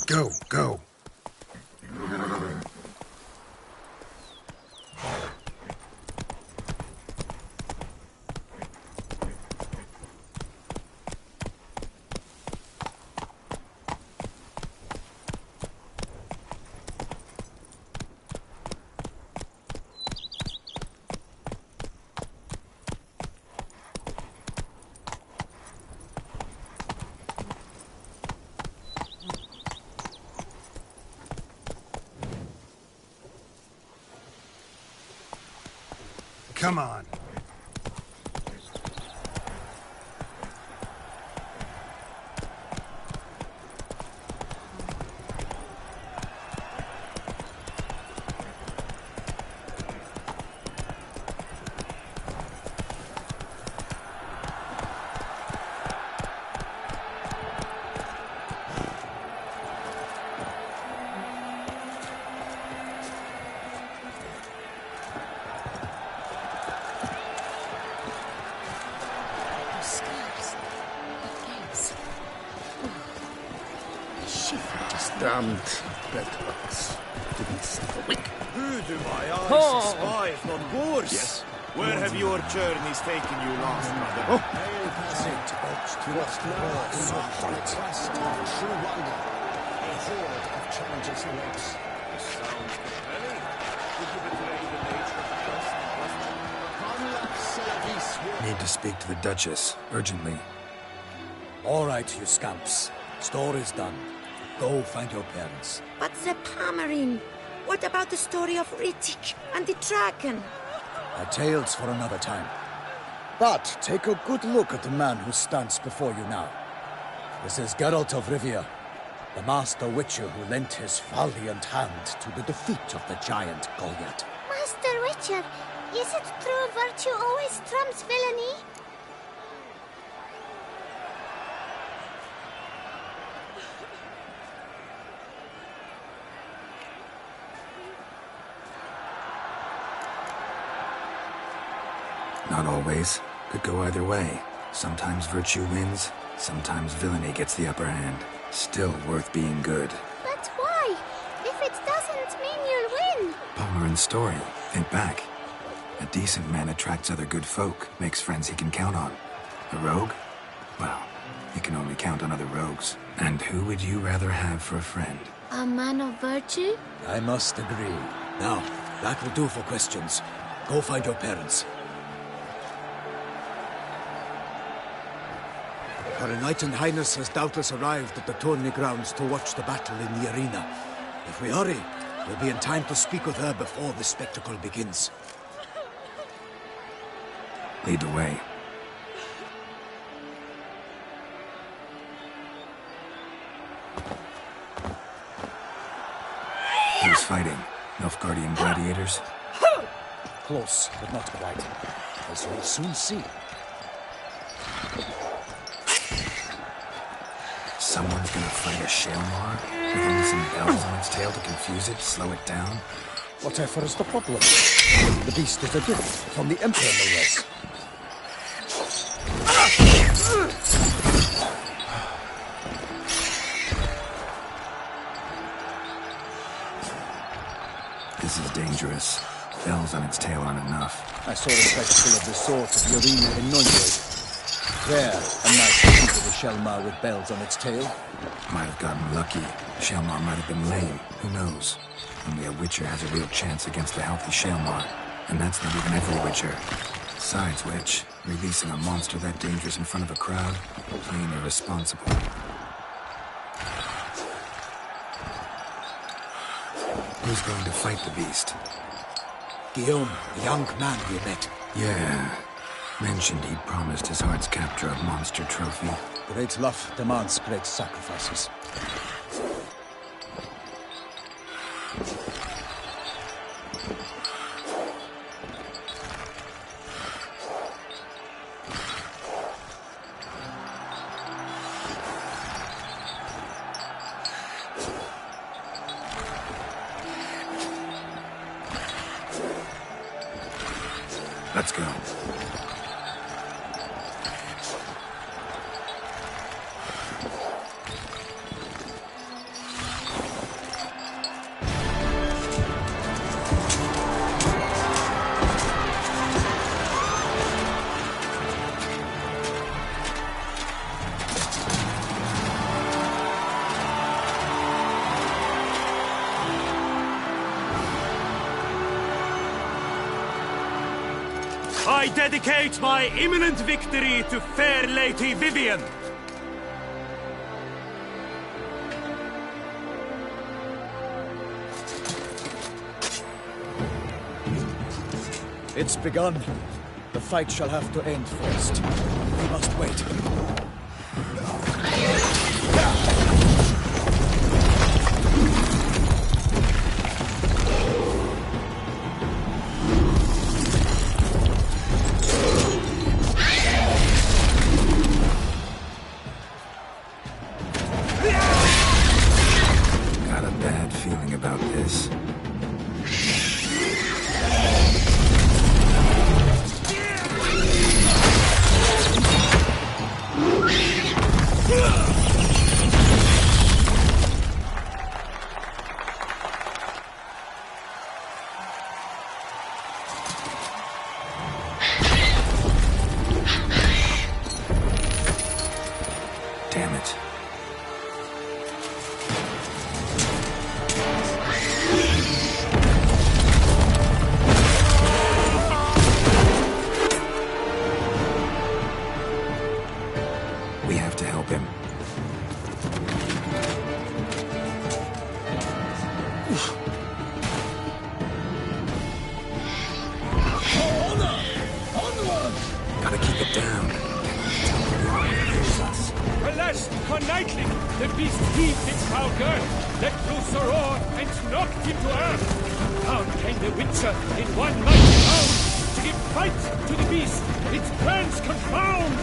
Go, go. Come on. Damned bedbugs. Didn't see the wick. Who do my eyes spy if not yours? Yes. Where have your journeys taken you last, brother? Oh. Sounds compelling. Would you betray the nature of the quest? Need to speak to the Duchess, urgently. All right, you scamps. Story's done. Go find your parents. But the Pomerine, what about the story of Rittik and the dragon? A tale's for another time. But take a good look at the man who stands before you now. This is Geralt of Rivia, the master witcher who lent his valiant hand to the defeat of the giant Goliath. Master Witcher, is it true virtue always trumps villainy? Not always. Could go either way. Sometimes virtue wins, sometimes villainy gets the upper hand. Still worth being good. But why? If it doesn't mean you'll win. Palmerin's story. Think back. A decent man attracts other good folk, makes friends he can count on. A rogue? Well, he can only count on other rogues. And who would you rather have for a friend? A man of virtue? I must agree. Now, that will do for questions. Go find your parents. Her Enlightened Highness has doubtless arrived at the tourney grounds to watch the battle in the arena. If we hurry, we'll be in time to speak with her before the spectacle begins. Lead the way. Who's fighting? Nilfgaardian gladiators? Close, but not quite. As you'll soon see. Someone's gonna fight a Shalmar? With only some bells on its tail to confuse it, slow it down? Whatever is the problem? The beast is a gift from the Emperor, no less. This is dangerous. Bells on its tail aren't enough. I saw a spectacle of the sort at the arena in Nunwood. There, a knight defeated a Shalmar with bells on its tail. Might have gotten lucky. Shalmar might have been lame. Who knows? Only a Witcher has a real chance against a healthy Shalmar. And that's not even every Witcher. Besides which, releasing a monster that dangerous in front of a crowd, plain irresponsible. Who's going to fight the beast? Guillaume, the young man we met. Yeah. Mentioned he'd promised his heart's capture a monster trophy. Great love demands great sacrifices. Let's go. I dedicate my imminent victory to fair Lady Vivian. It's begun. The fight shall have to end first. We must wait. Got a bad feeling about this. gotta keep it down. Alas, Knightling, the beast heaved its foul girth, let loose a roar, and knocked him to earth. Down came the Witcher in one mighty bound, to give fight to the beast, its plans confound.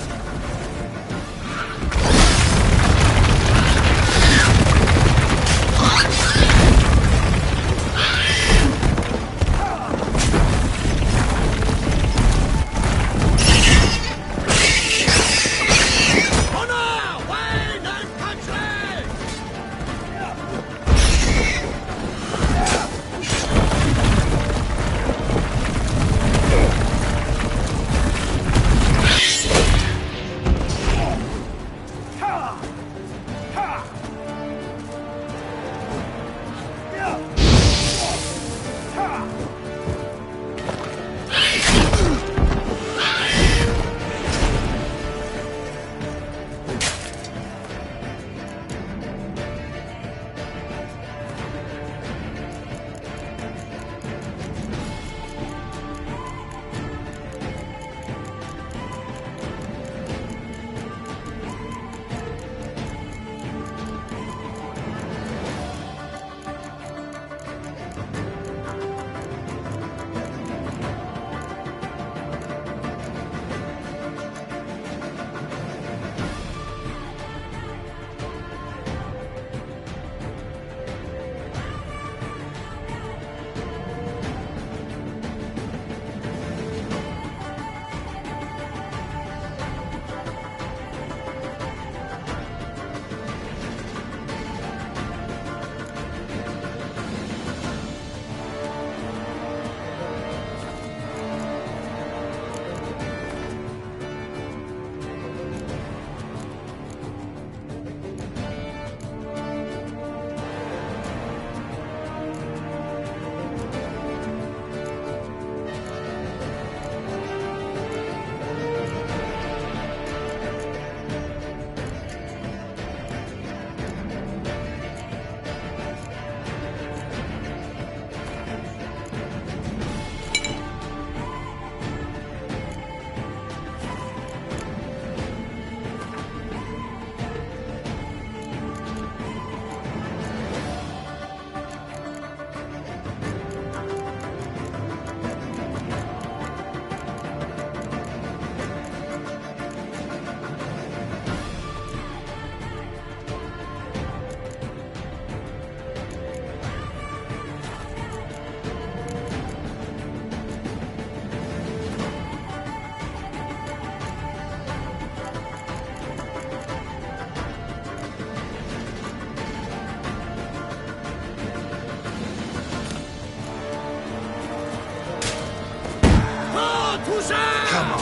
Come on.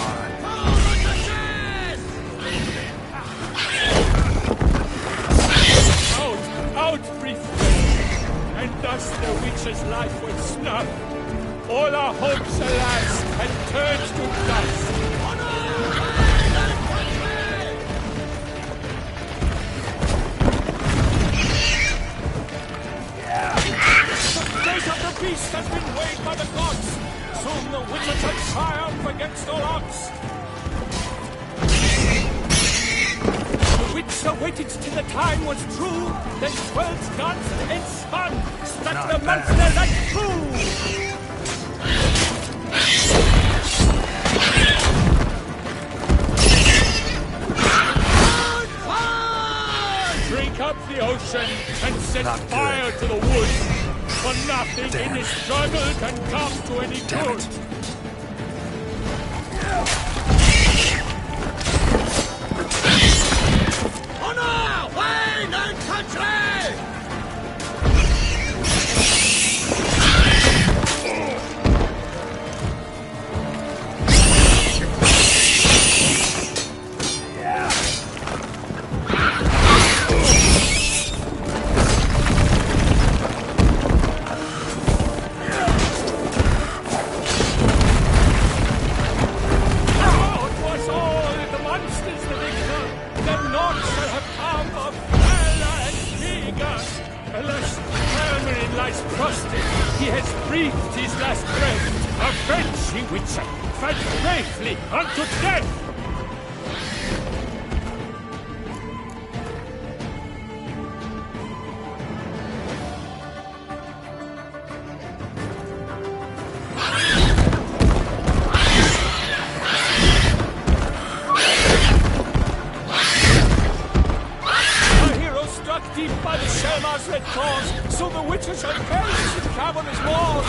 Out, brief flame, and thus the witch's life was snuffed. All our hopes, alas, had turned to dust. The fate of the beast has been weighed by the gods. Soon the witcher shall triumph against all odds. The witcher waited till the time was true, then twirled guns and spun, struck the monster like true. Drink up the ocean and set fire to the woods. For nothing in this struggle can come to any good. Honor, Wayne, and country! Witcher, fight bravely unto death! Deep by the Shelmar's red claws, so the Witcher shall perish in cavernous walls.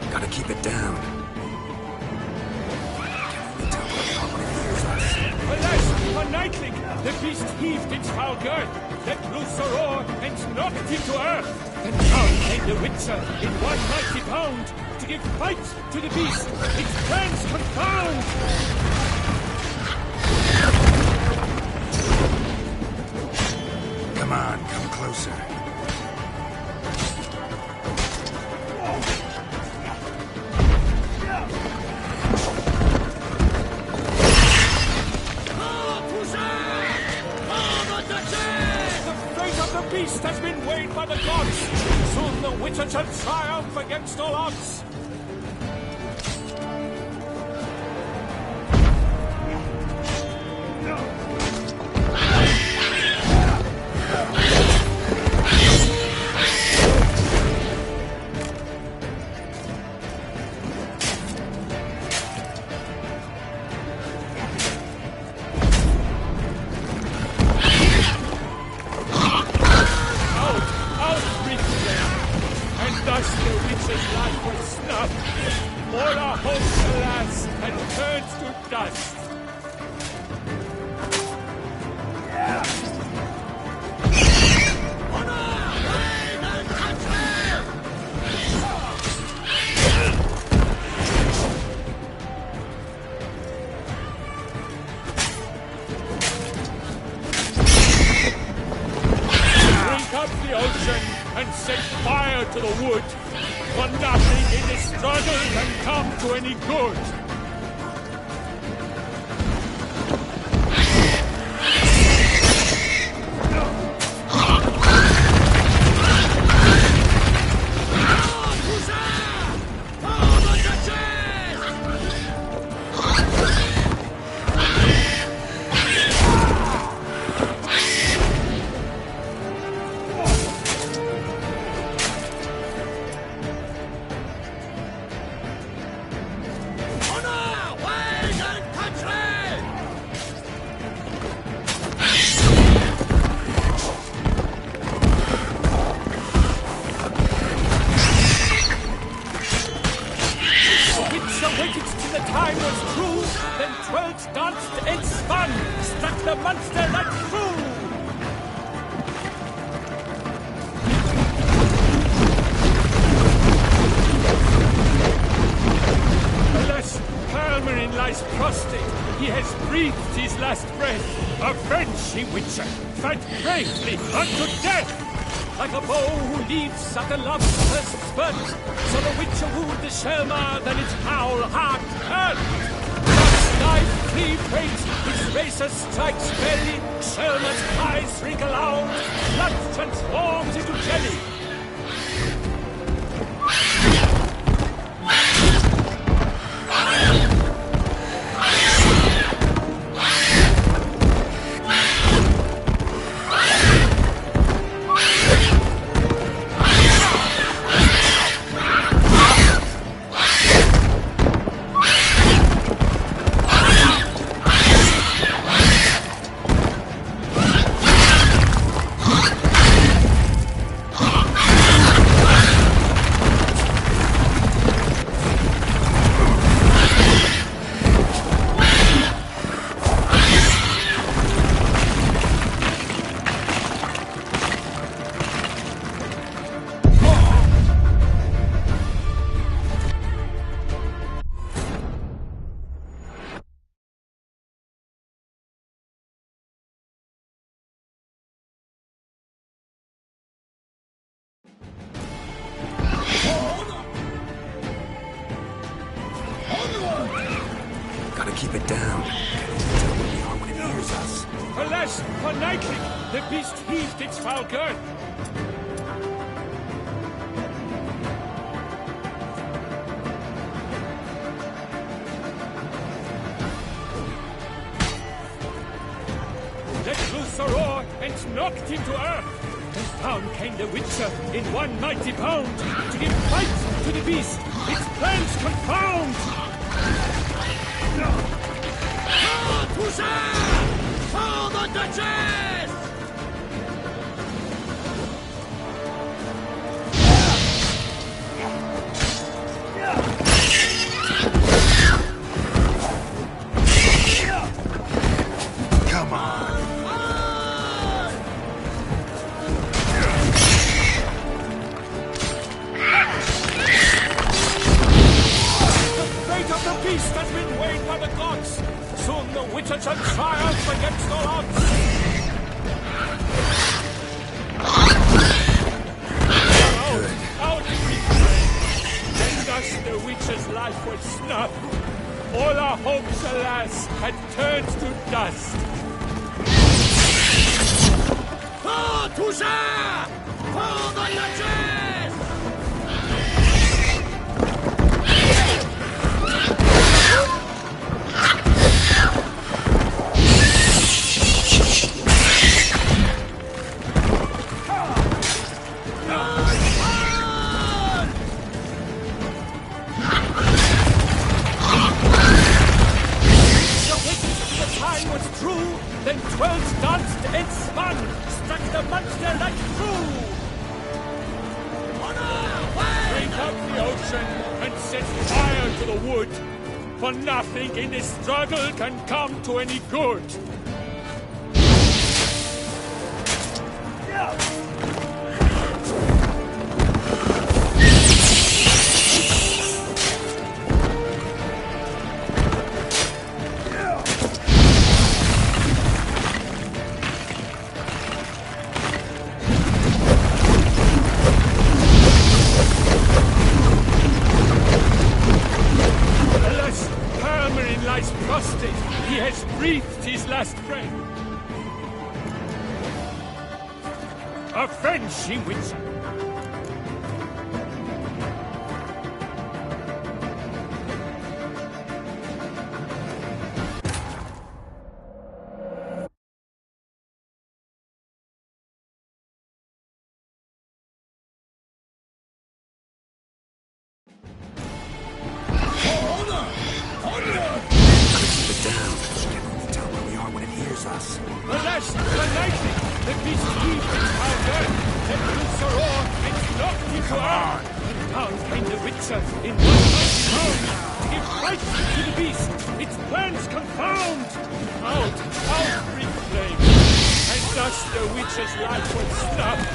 Gotta keep it down. Alas, a nightling! The beast heaved its foul girth, let loose a roar, and knocked him to earth. Then down came the Witcher in one mighty bound, to give fight to the beast, its plans confound! Come on, come closer. The beast has been weighed by the gods. Soon the Witcher shall triumph against all odds. Thus the Witcher's life was snuffed. All our hopes, alas, had turned to dust. Drink up the ocean and set fire to the wood, for nothing in this struggle can come to any good. Danced and spun, struck the monster like fool! Alas, Palmerin lies prostrate. He has breathed his last breath. Avenge, ye Witcher! Fight bravely unto death! Like a bow who leaves at the love's first spurt, so the Witcher wooed the Shelmar, then its howl heart hurt! Life free fate, his racer strikes belly, Shelmar's eyes wrinkle out, blood transforms into jelly. keep it down. Tell where we are when it hears us. Alas, for Nightling, the beast heaved its foul girth. Let loose a roar and knocked him to earth. And down came the Witcher in one mighty bound to give fight to the beast, its plans confound. For the Duchess! Come on. The fate of the beast has been weighed by the gods. Soon the Witcher shall triumph against all odds. Out we pray, and thus the Witcher's life was snuffed. All our hopes, alas, had turned to dust. For the Duchess! Time was true, then 12 danced and spun, struck the monster like true. Drink up the ocean and set fire to the wood, for nothing in this struggle can come to any good. He has breathed his last breath. Avenge him, Witcher. Alas, the Nightling, the beast heaved its foul girth, let loose a roar, and knocked him to earth. And down came the Witcher in one mighty bound to give fight to the beast, its plans confound. Out breathed flame, and thus the Witcher's life was snuffed.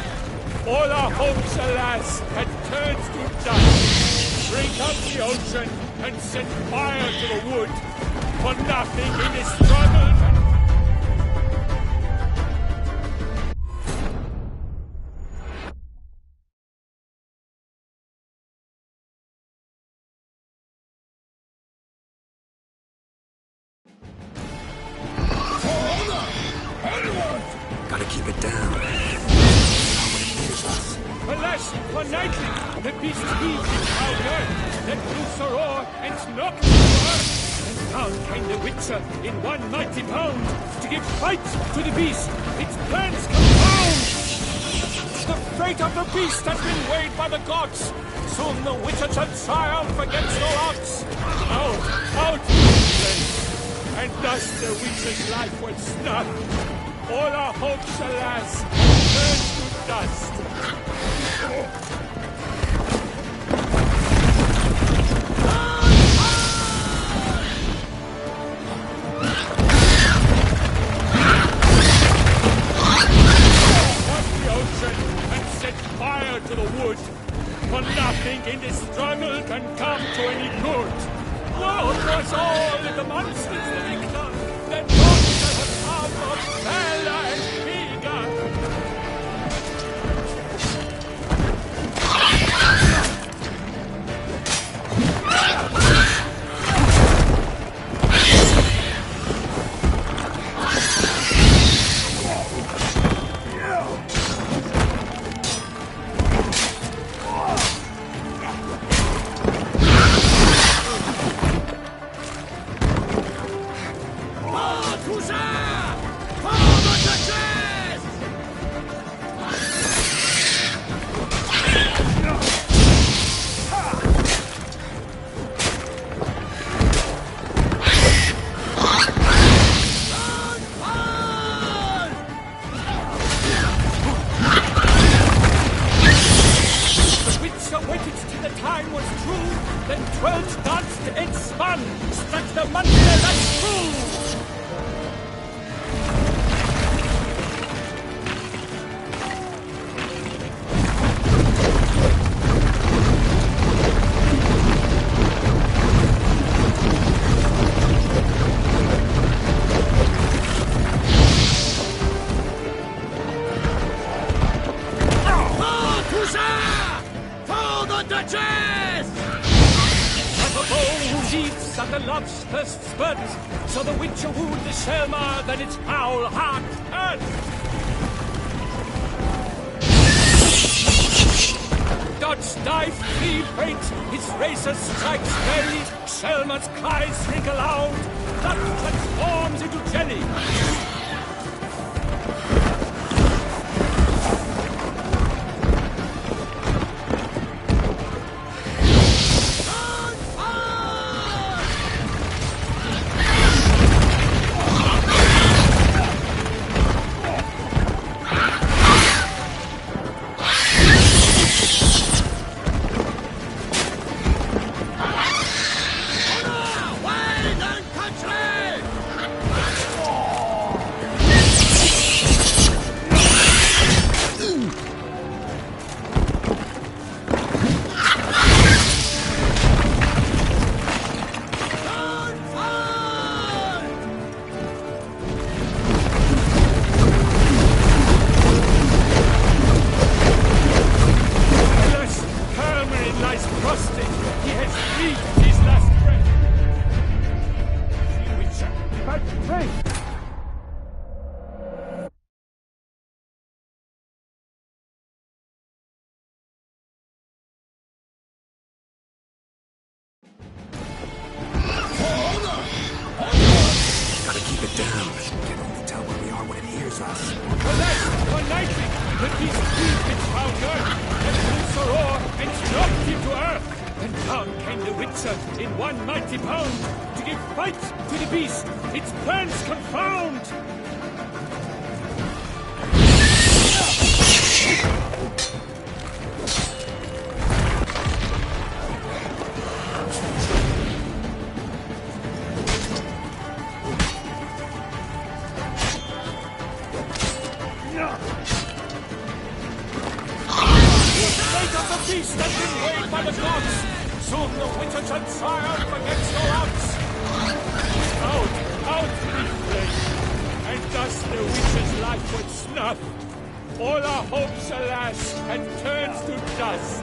All our hopes, alas, had turned to dust. Drink up the ocean and set fire to the wood, for nothing in this struggle can... Gotta keep it down. Alas, for Nightling, the beast heaved its foul girth, let loose a roar and knocked him to earth. And down came the Witcher in one mighty bound to give fight to the beast, its plans confound. The fate of the beast has been weighed by the gods. Soon the Witcher shall triumph against all odds. Out and thus the Witcher's life was snuffed. All our hopes, alas, turned to dust. Up the ocean and set fire to the wood, for nothing in this struggle can come to any good. Woe was all in the monsters the victor, that monster have come of valor and vigor. then 12 danced and spun, struck the monster that's true! At the love's first spurt, so the witcher wooed the Selma, then its foul heart hurt. Dodge, dive, flee, faint, his razor strikes belly, Selma's cries wrinkle out, blood transforms into jelly. In one mighty pound, to give fight to the beast, its plans confound! The fate of the beast has been weighed by the gods! Soon the witcher shall triumph against all odds! Out with flame, and thus the witcher's life would snuff. All our hopes, alas, had turned to dust.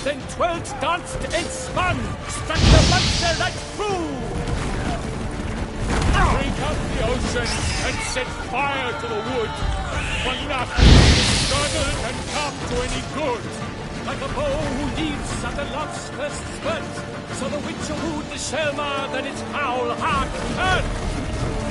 Then 12 danced and spun, struck the monster that flew! Break up the ocean and set fire to the wood, for nothing struggled and come to any good. Like a bow who leaves at the love's first spurt, so the witcher wooed the Selma, then its foul heart hurt.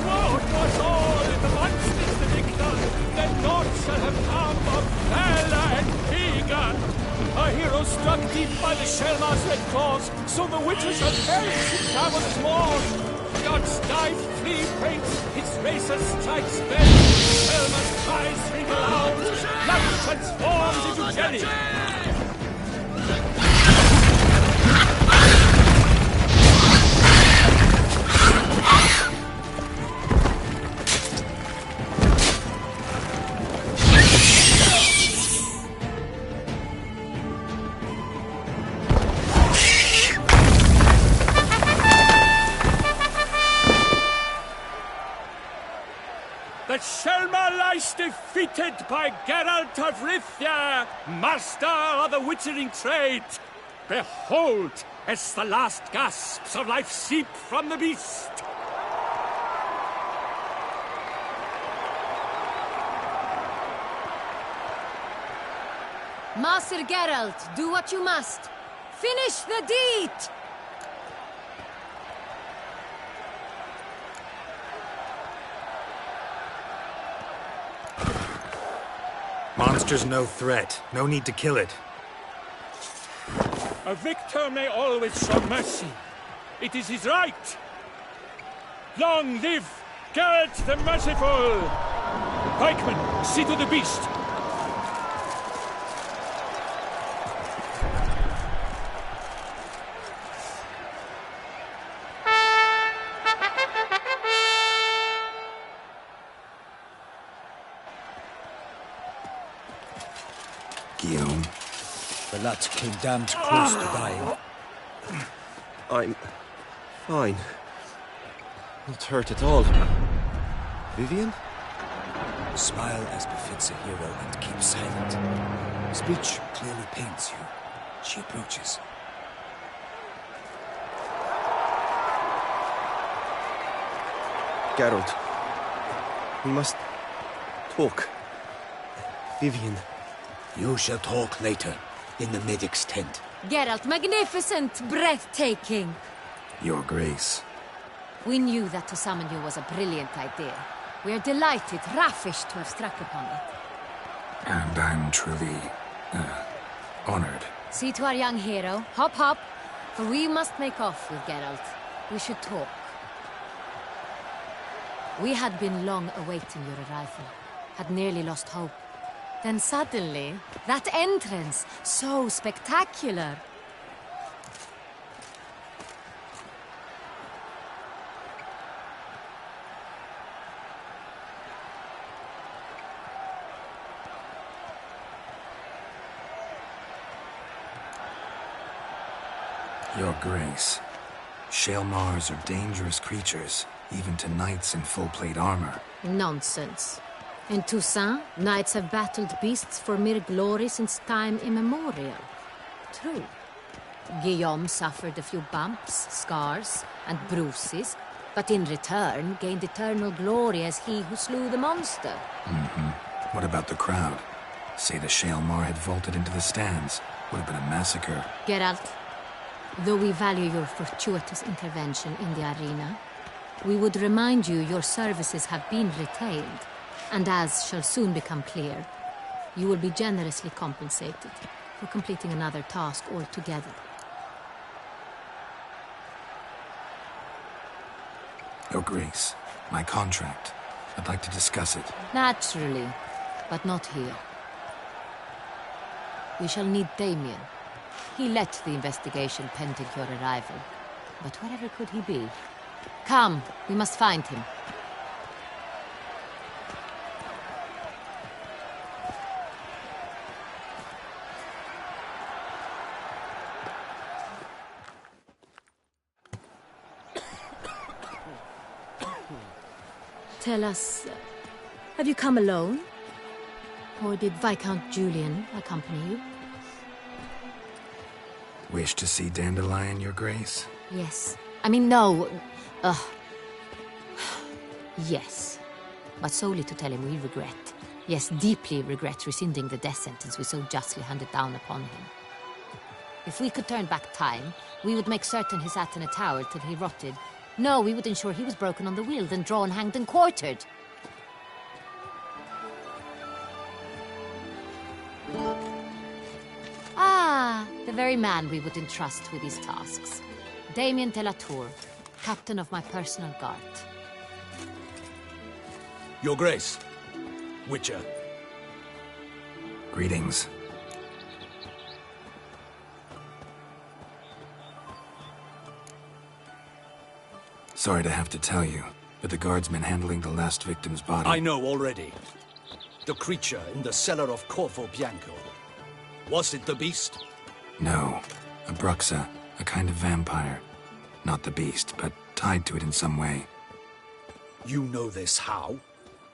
Woe was all in the monsters that they done, then naught shall have come of valor and vigor. A hero struck deep by the Selma's red claws, so the witcher shall perish in cavernous maws. Gods dive, flee, faint, his razor strikes bend, Selma's cries ring loud, blood transforms into jelly. The Selma lies defeated by Geralt of Rithia, master of the witchering trade. Behold, as the last gasps of life seep from the beast. Master Geralt, do what you must. Finish the deed! Monster's no threat. No need to kill it. A victor may always show mercy. It is his right. Long live Geralt the Merciful! Pikeman, see to the beast. Guillaume. The lad came damned close to dying. I'm fine. Not hurt at all. Vivian? Smile as befits a hero and keep silent. Speech clearly pains you. She approaches. Geralt. We must talk. Vivian. You shall talk later, in the medic's tent. Geralt, magnificent, breathtaking. Your Grace. We knew that to summon you was a brilliant idea. We are delighted, ravished to have struck upon it. And I'm truly, honored. See to our young hero. Hop, hop. For we must make off with Geralt. We should talk. We had been long awaiting your arrival. Had nearly lost hope. Then suddenly, that entrance, so spectacular. Your Grace. Shaelmars are dangerous creatures, even to knights in full-plate armor. Nonsense. In Toussaint, knights have battled beasts for mere glory since time immemorial. True. Guillaume suffered a few bumps, scars, and bruises, but in return gained eternal glory as he who slew the monster. What about the crowd? Say the Shaelmar had vaulted into the stands. Would have been a massacre. Geralt, though we value your fortuitous intervention in the arena, we would remind you your services have been retained. And as shall soon become clear, you will be generously compensated for completing another task altogether. Your Grace, my contract. I'd like to discuss it. Naturally, but not here. We shall need Damien. He led the investigation pending your arrival. But wherever could he be? Come, we must find him. Tell us, have you come alone? Or did Viscount Julian accompany you? Wish to see Dandelion, Your Grace? Yes. I mean, no. Yes. But solely to tell him we regret. Yes, deeply regret rescinding the death sentence we so justly handed down upon him. If we could turn back time, we would make certain he sat in a tower till he rotted. No, we would ensure he was broken on the wheel, then drawn, hanged, and quartered. Ah, the very man we would entrust with these tasks. Damien de la Tour, captain of my personal guard. Your Grace, Witcher. Greetings. Sorry to have to tell you, but the guardsman handling the last victim's body... I know already. The creature in the cellar of Corvo Bianco. Was it the beast? No. A Bruxa, a kind of vampire. Not the beast, but tied to it in some way. You know this how?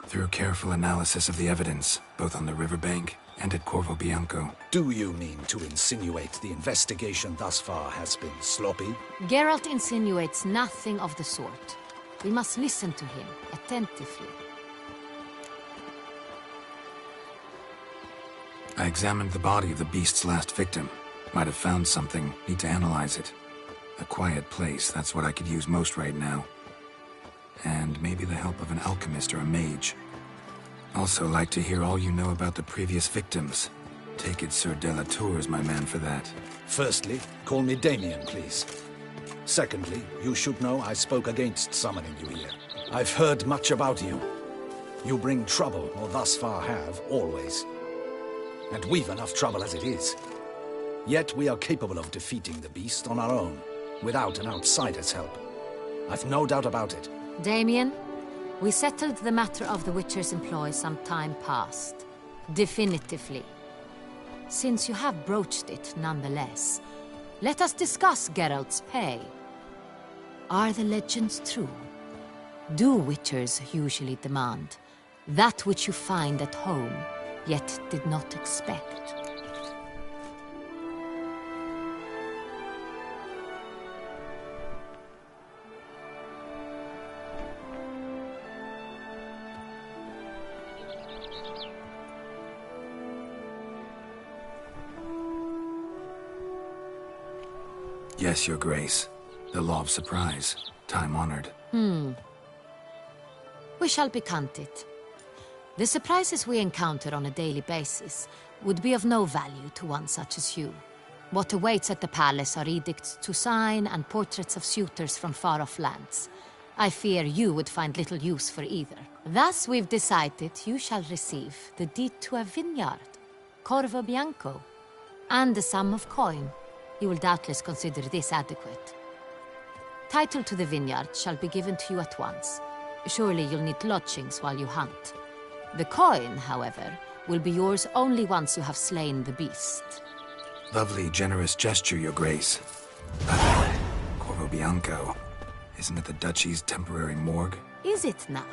Through careful analysis of the evidence, both on the riverbank and at Corvo Bianco. Do you mean to insinuate the investigation thus far has been sloppy? Geralt insinuates nothing of the sort. We must listen to him attentively. I examined the body of the beast's last victim. Might have found something. Need to analyze it. A quiet place, that's what I could use most right now. And maybe the help of an alchemist or a mage. Also like to hear all you know about the previous victims. Take it Sir de la Tour is my man for that. Firstly, call me Damien, please. Secondly, you should know I spoke against summoning you here. I've heard much about you. You bring trouble, or thus far have, always. And we've enough trouble as it is. Yet we are capable of defeating the beast on our own, without an outsider's help. I've no doubt about it. Damien, we settled the matter of the Witcher's employ some time past. Definitively. Since you have broached it nonetheless, let us discuss Geralt's pay. Are the legends true? Do Witchers usually demand that which you find at home, yet did not expect? Yes, Your Grace. The law of surprise. Time-honored. We shall becant it. The surprises we encounter on a daily basis would be of no value to one such as you. What awaits at the palace are edicts to sign and portraits of suitors from far-off lands. I fear you would find little use for either. Thus we've decided you shall receive the deed to a vineyard, Corvo Bianco, and a sum of coin. You will doubtless consider this adequate. Title to the vineyard shall be given to you at once. Surely you'll need lodgings while you hunt. The coin, however, will be yours only once you have slain the beast. Lovely, generous gesture, Your Grace. Corvo Bianco. Isn't it the Duchy's temporary morgue? Is it now?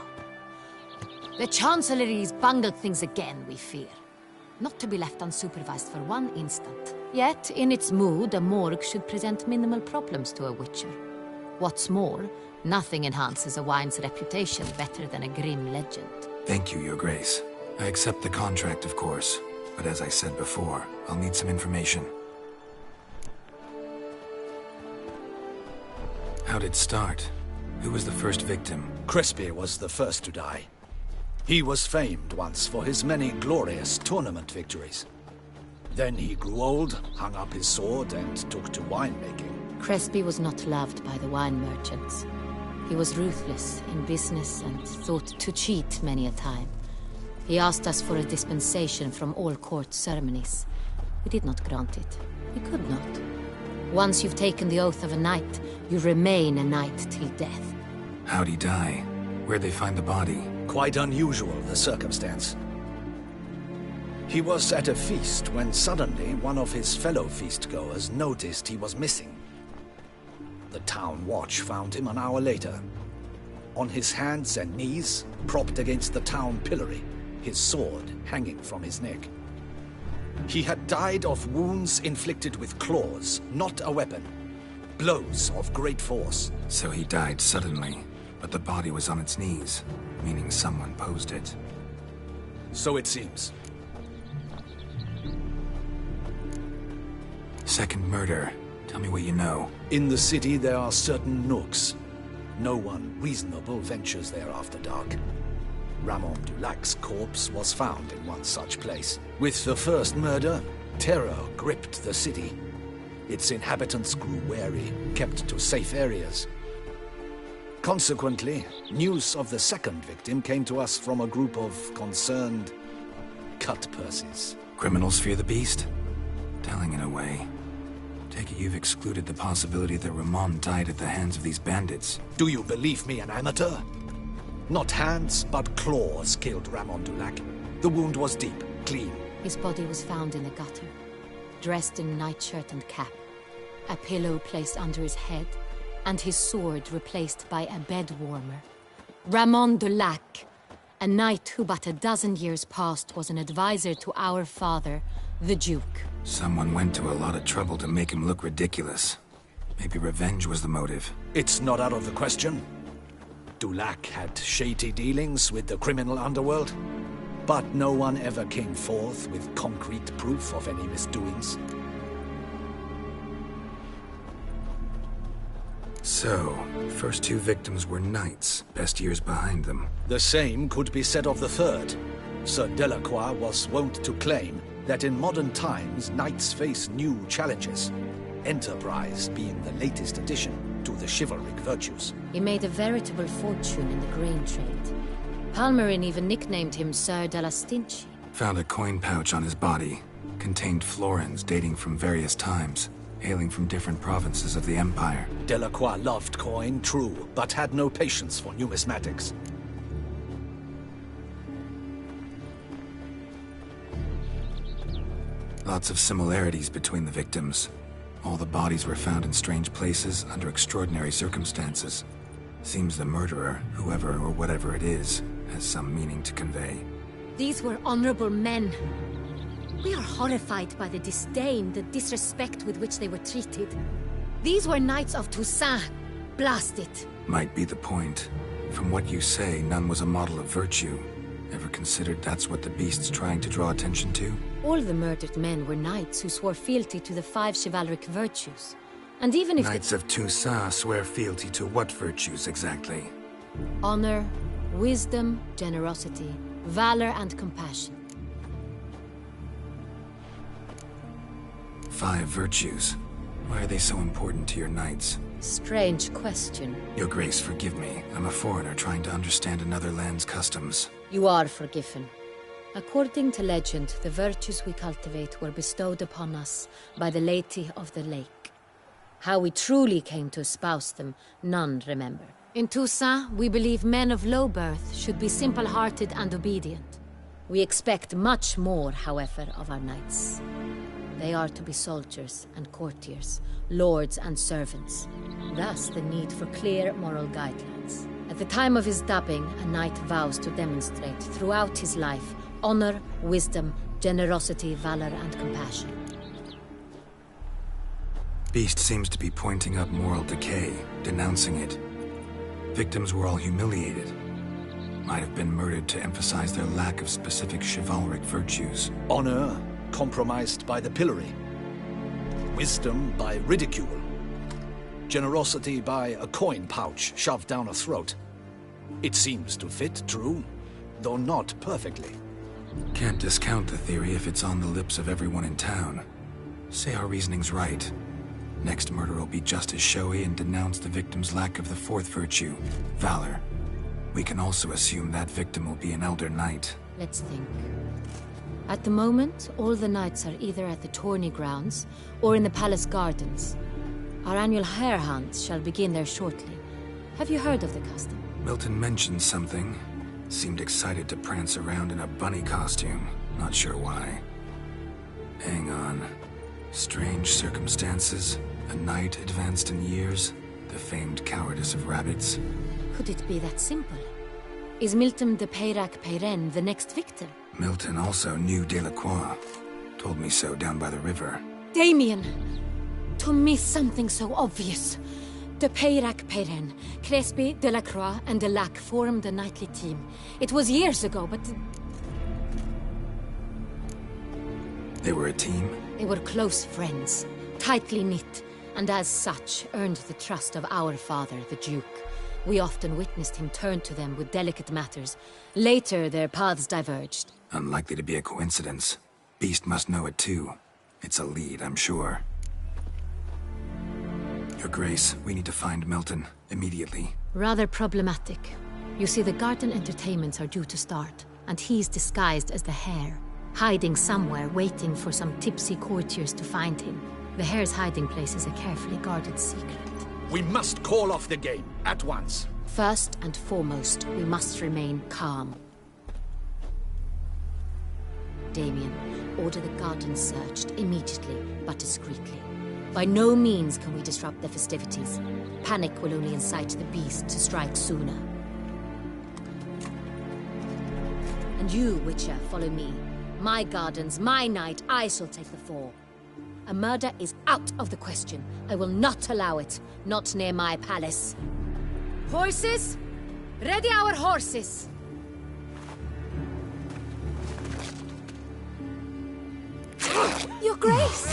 The Chancellery's bungled things again, we fear. Not to be left unsupervised for one instant. Yet, in its mood, a morgue should present minimal problems to a Witcher. What's more, nothing enhances a wine's reputation better than a grim legend. Thank you, Your Grace. I accept the contract, of course. But as I said before, I'll need some information. How'd it start? Who was the first victim? Crespi was the first to die. He was famed once for his many glorious tournament victories. Then he grew old, hung up his sword, and took to winemaking. Crespi was not loved by the wine merchants. He was ruthless in business and thought to cheat many a time. He asked us for a dispensation from all court ceremonies. We did not grant it. We could not. Once you've taken the oath of a knight, you remain a knight till death. How'd he die? Where'd they find the body? Quite unusual, the circumstance. He was at a feast when suddenly one of his fellow feastgoers noticed he was missing. The town watch found him an hour later. On his hands and knees, propped against the town pillory, his sword hanging from his neck. He had died of wounds inflicted with claws, not a weapon. Blows of great force. So he died suddenly, but the body was on its knees, meaning someone posed it. So it seems. Second murder. Tell me what you know. In the city there are certain nooks. No one reasonable ventures there after dark. Ramon Dulac's corpse was found in one such place. With the first murder, terror gripped the city. Its inhabitants grew wary, kept to safe areas. Consequently, news of the second victim came to us from a group of concerned cut-purses. Criminals fear the beast? Telling in a way. Take it you've excluded the possibility that Ramon died at the hands of these bandits. Do you believe me an amateur? Not hands, but claws killed Ramon Dulac. The wound was deep, clean. His body was found in a gutter, dressed in nightshirt and cap, a pillow placed under his head, and his sword replaced by a bed warmer. Ramon Dulac, A knight who but a dozen years past was an advisor to our father, the Duke. Someone went to a lot of trouble to make him look ridiculous. Maybe revenge was the motive. It's not out of the question. Dulac had shady dealings with the criminal underworld, but no one ever came forth with concrete proof of any misdoings. So, first two victims were knights, best years behind them. The same could be said of the third. Sir Delacroix was wont to claim that in modern times knights face new challenges, enterprise being the latest addition to the chivalric virtues. He made a veritable fortune in the grain trade. Palmerin even nicknamed him Sir de la Stinchi. Found a coin pouch on his body. Contained florins dating from various times, hailing from different provinces of the Empire. Delacroix loved coin, true, but had no patience for numismatics. Lots of similarities between the victims. All the bodies were found in strange places under extraordinary circumstances. Seems the murderer, whoever or whatever it is, has some meaning to convey. These were honorable men. We are horrified by the disdain, the disrespect with which they were treated. These were knights of Toussaint. Blast it. Might be the point. From what you say, none was a model of virtue. Ever considered that's what the beast's trying to draw attention to? All the murdered men were knights who swore fealty to the 5 chivalric virtues. And even if Knights of Toussaint swear fealty to what virtues exactly? honor, wisdom, generosity, valor, and compassion. 5 virtues. Why are they so important to your knights? Strange question. Your Grace, forgive me. I'm a foreigner trying to understand another land's customs. You are forgiven. According to legend, the virtues we cultivate were bestowed upon us by the Lady of the Lake. How we truly came to espouse them, none remember. In Toussaint, we believe men of low birth should be simple-hearted and obedient. We expect much more, however, of our knights. They are to be soldiers and courtiers, lords and servants. Thus, the need for clear moral guidelines. At the time of his dubbing, a knight vows to demonstrate throughout his life honor, wisdom, generosity, valor, and compassion. Beast seems to be pointing up moral decay, denouncing it. Victims were all humiliated. Might have been murdered to emphasize their lack of specific chivalric virtues. Honor compromised by the pillory. Wisdom by ridicule. Generosity by a coin pouch shoved down a throat. It seems to fit, true, though not perfectly. Can't discount the theory if it's on the lips of everyone in town. Say our reasoning's right. Next murder will be just as showy and denounce the victim's lack of the 4th virtue, valor. We can also assume that victim will be an elder knight. Let's think. At the moment, all the knights are either at the tourney grounds or in the palace gardens. Our annual hare hunt shall begin there shortly. Have you heard of the custom? Milton mentioned something. Seemed excited to prance around in a bunny costume. Not sure why. Hang on. Strange circumstances. A knight advanced in years. The famed cowardice of rabbits. Could it be that simple? Is Milton de Peyrac-Peyren the next victim? Milton also knew Delacroix. Told me so down by the river. Damien! To miss something so obvious. De Peyrac-Peyren, Crespi, Delacroix, and Delac formed a knightly team. It was years ago, but... They were a team? They were close friends, tightly knit, and as such earned the trust of our father, the Duke. We often witnessed him turn to them with delicate matters. Later, their paths diverged. Unlikely to be a coincidence. Beast must know it too. It's a lead, I'm sure. Your Grace, we need to find Milton, immediately. Rather problematic. You see, the garden entertainments are due to start, and he's disguised as the hare, hiding somewhere, waiting for some tipsy courtiers to find him. The hare's hiding place is a carefully guarded secret. We must call off the game, at once. First and foremost, we must remain calm. Damien, order the garden searched immediately, but discreetly. By no means can we disrupt the festivities. Panic will only incite the beast to strike sooner. And you, Witcher, follow me. My gardens, my night, I shall take the fall. A murder is out of the question. I will not allow it. Not near my palace. Horses? Ready our horses! Your Grace!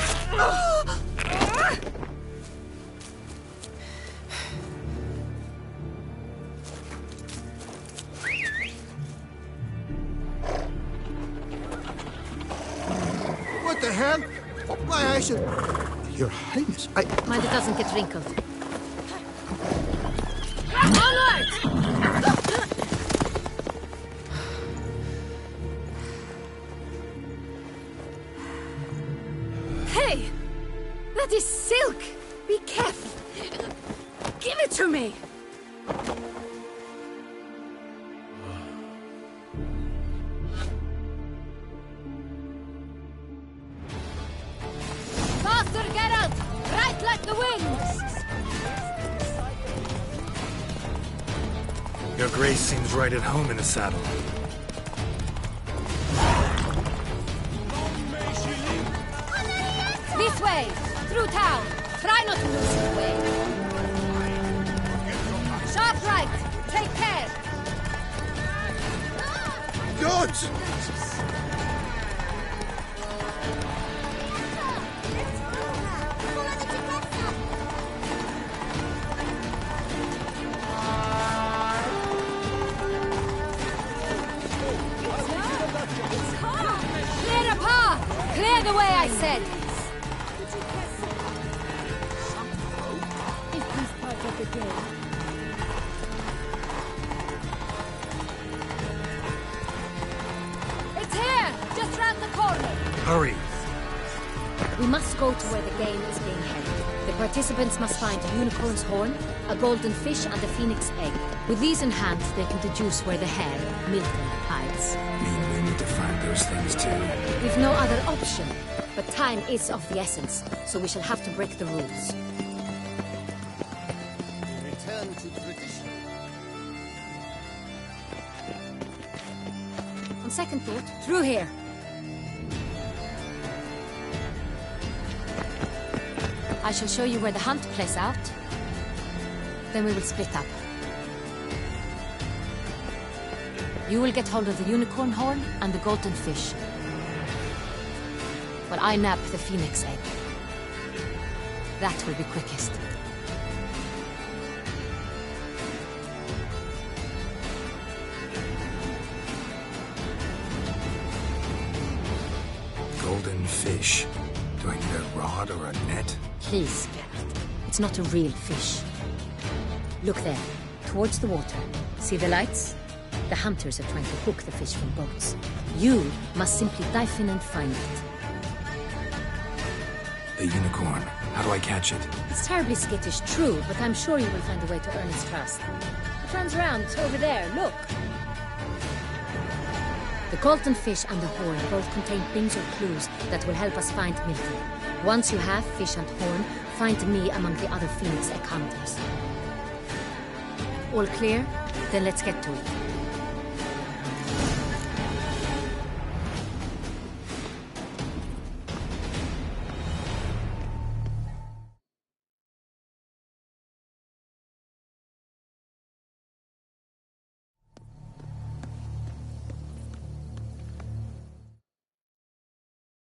What the hell? Why, I should... Your Highness, I... Mind it doesn't get wrinkled. Onward! Hey! That is silk! Be careful! Give it to me! Faster, Geralt! Right like the wind! Your Grace seems right at home in the saddle. This way! Through town! Try not to lose your way! Sharp right! Take care! Gods! Clear a path! Clear the way, I said! Is this part of the game? It's here! Just round the corner! Hurry! We must go to where the game is being held. The participants must find a unicorn's horn, a golden fish, and a phoenix egg. With these in hand, they can deduce where the hare, Milton, hides. Mean we need to find those things too. We've no other option. But time is of the essence, so we shall have to break the rules. Return to tradition. On second thought, through here. I shall show you where the hunt plays out. Then we will split up. You will get hold of the unicorn horn and the golden fish. While I nab the phoenix egg. That will be quickest. Golden fish. Do I need a rod or a net? Please, Geralt. It's not a real fish. Look there, towards the water. See the lights? The hunters are trying to hook the fish from boats. You must simply dive in and find it. The unicorn. How do I catch it? It's terribly skittish, true, but I'm sure you will find a way to earn its trust. It runs around, over there, look. The golden fish and the horn both contain things or clues that will help us find Milton. Once you have fish and horn, find me among the other phoenix egg hunters. All clear? Then let's get to it.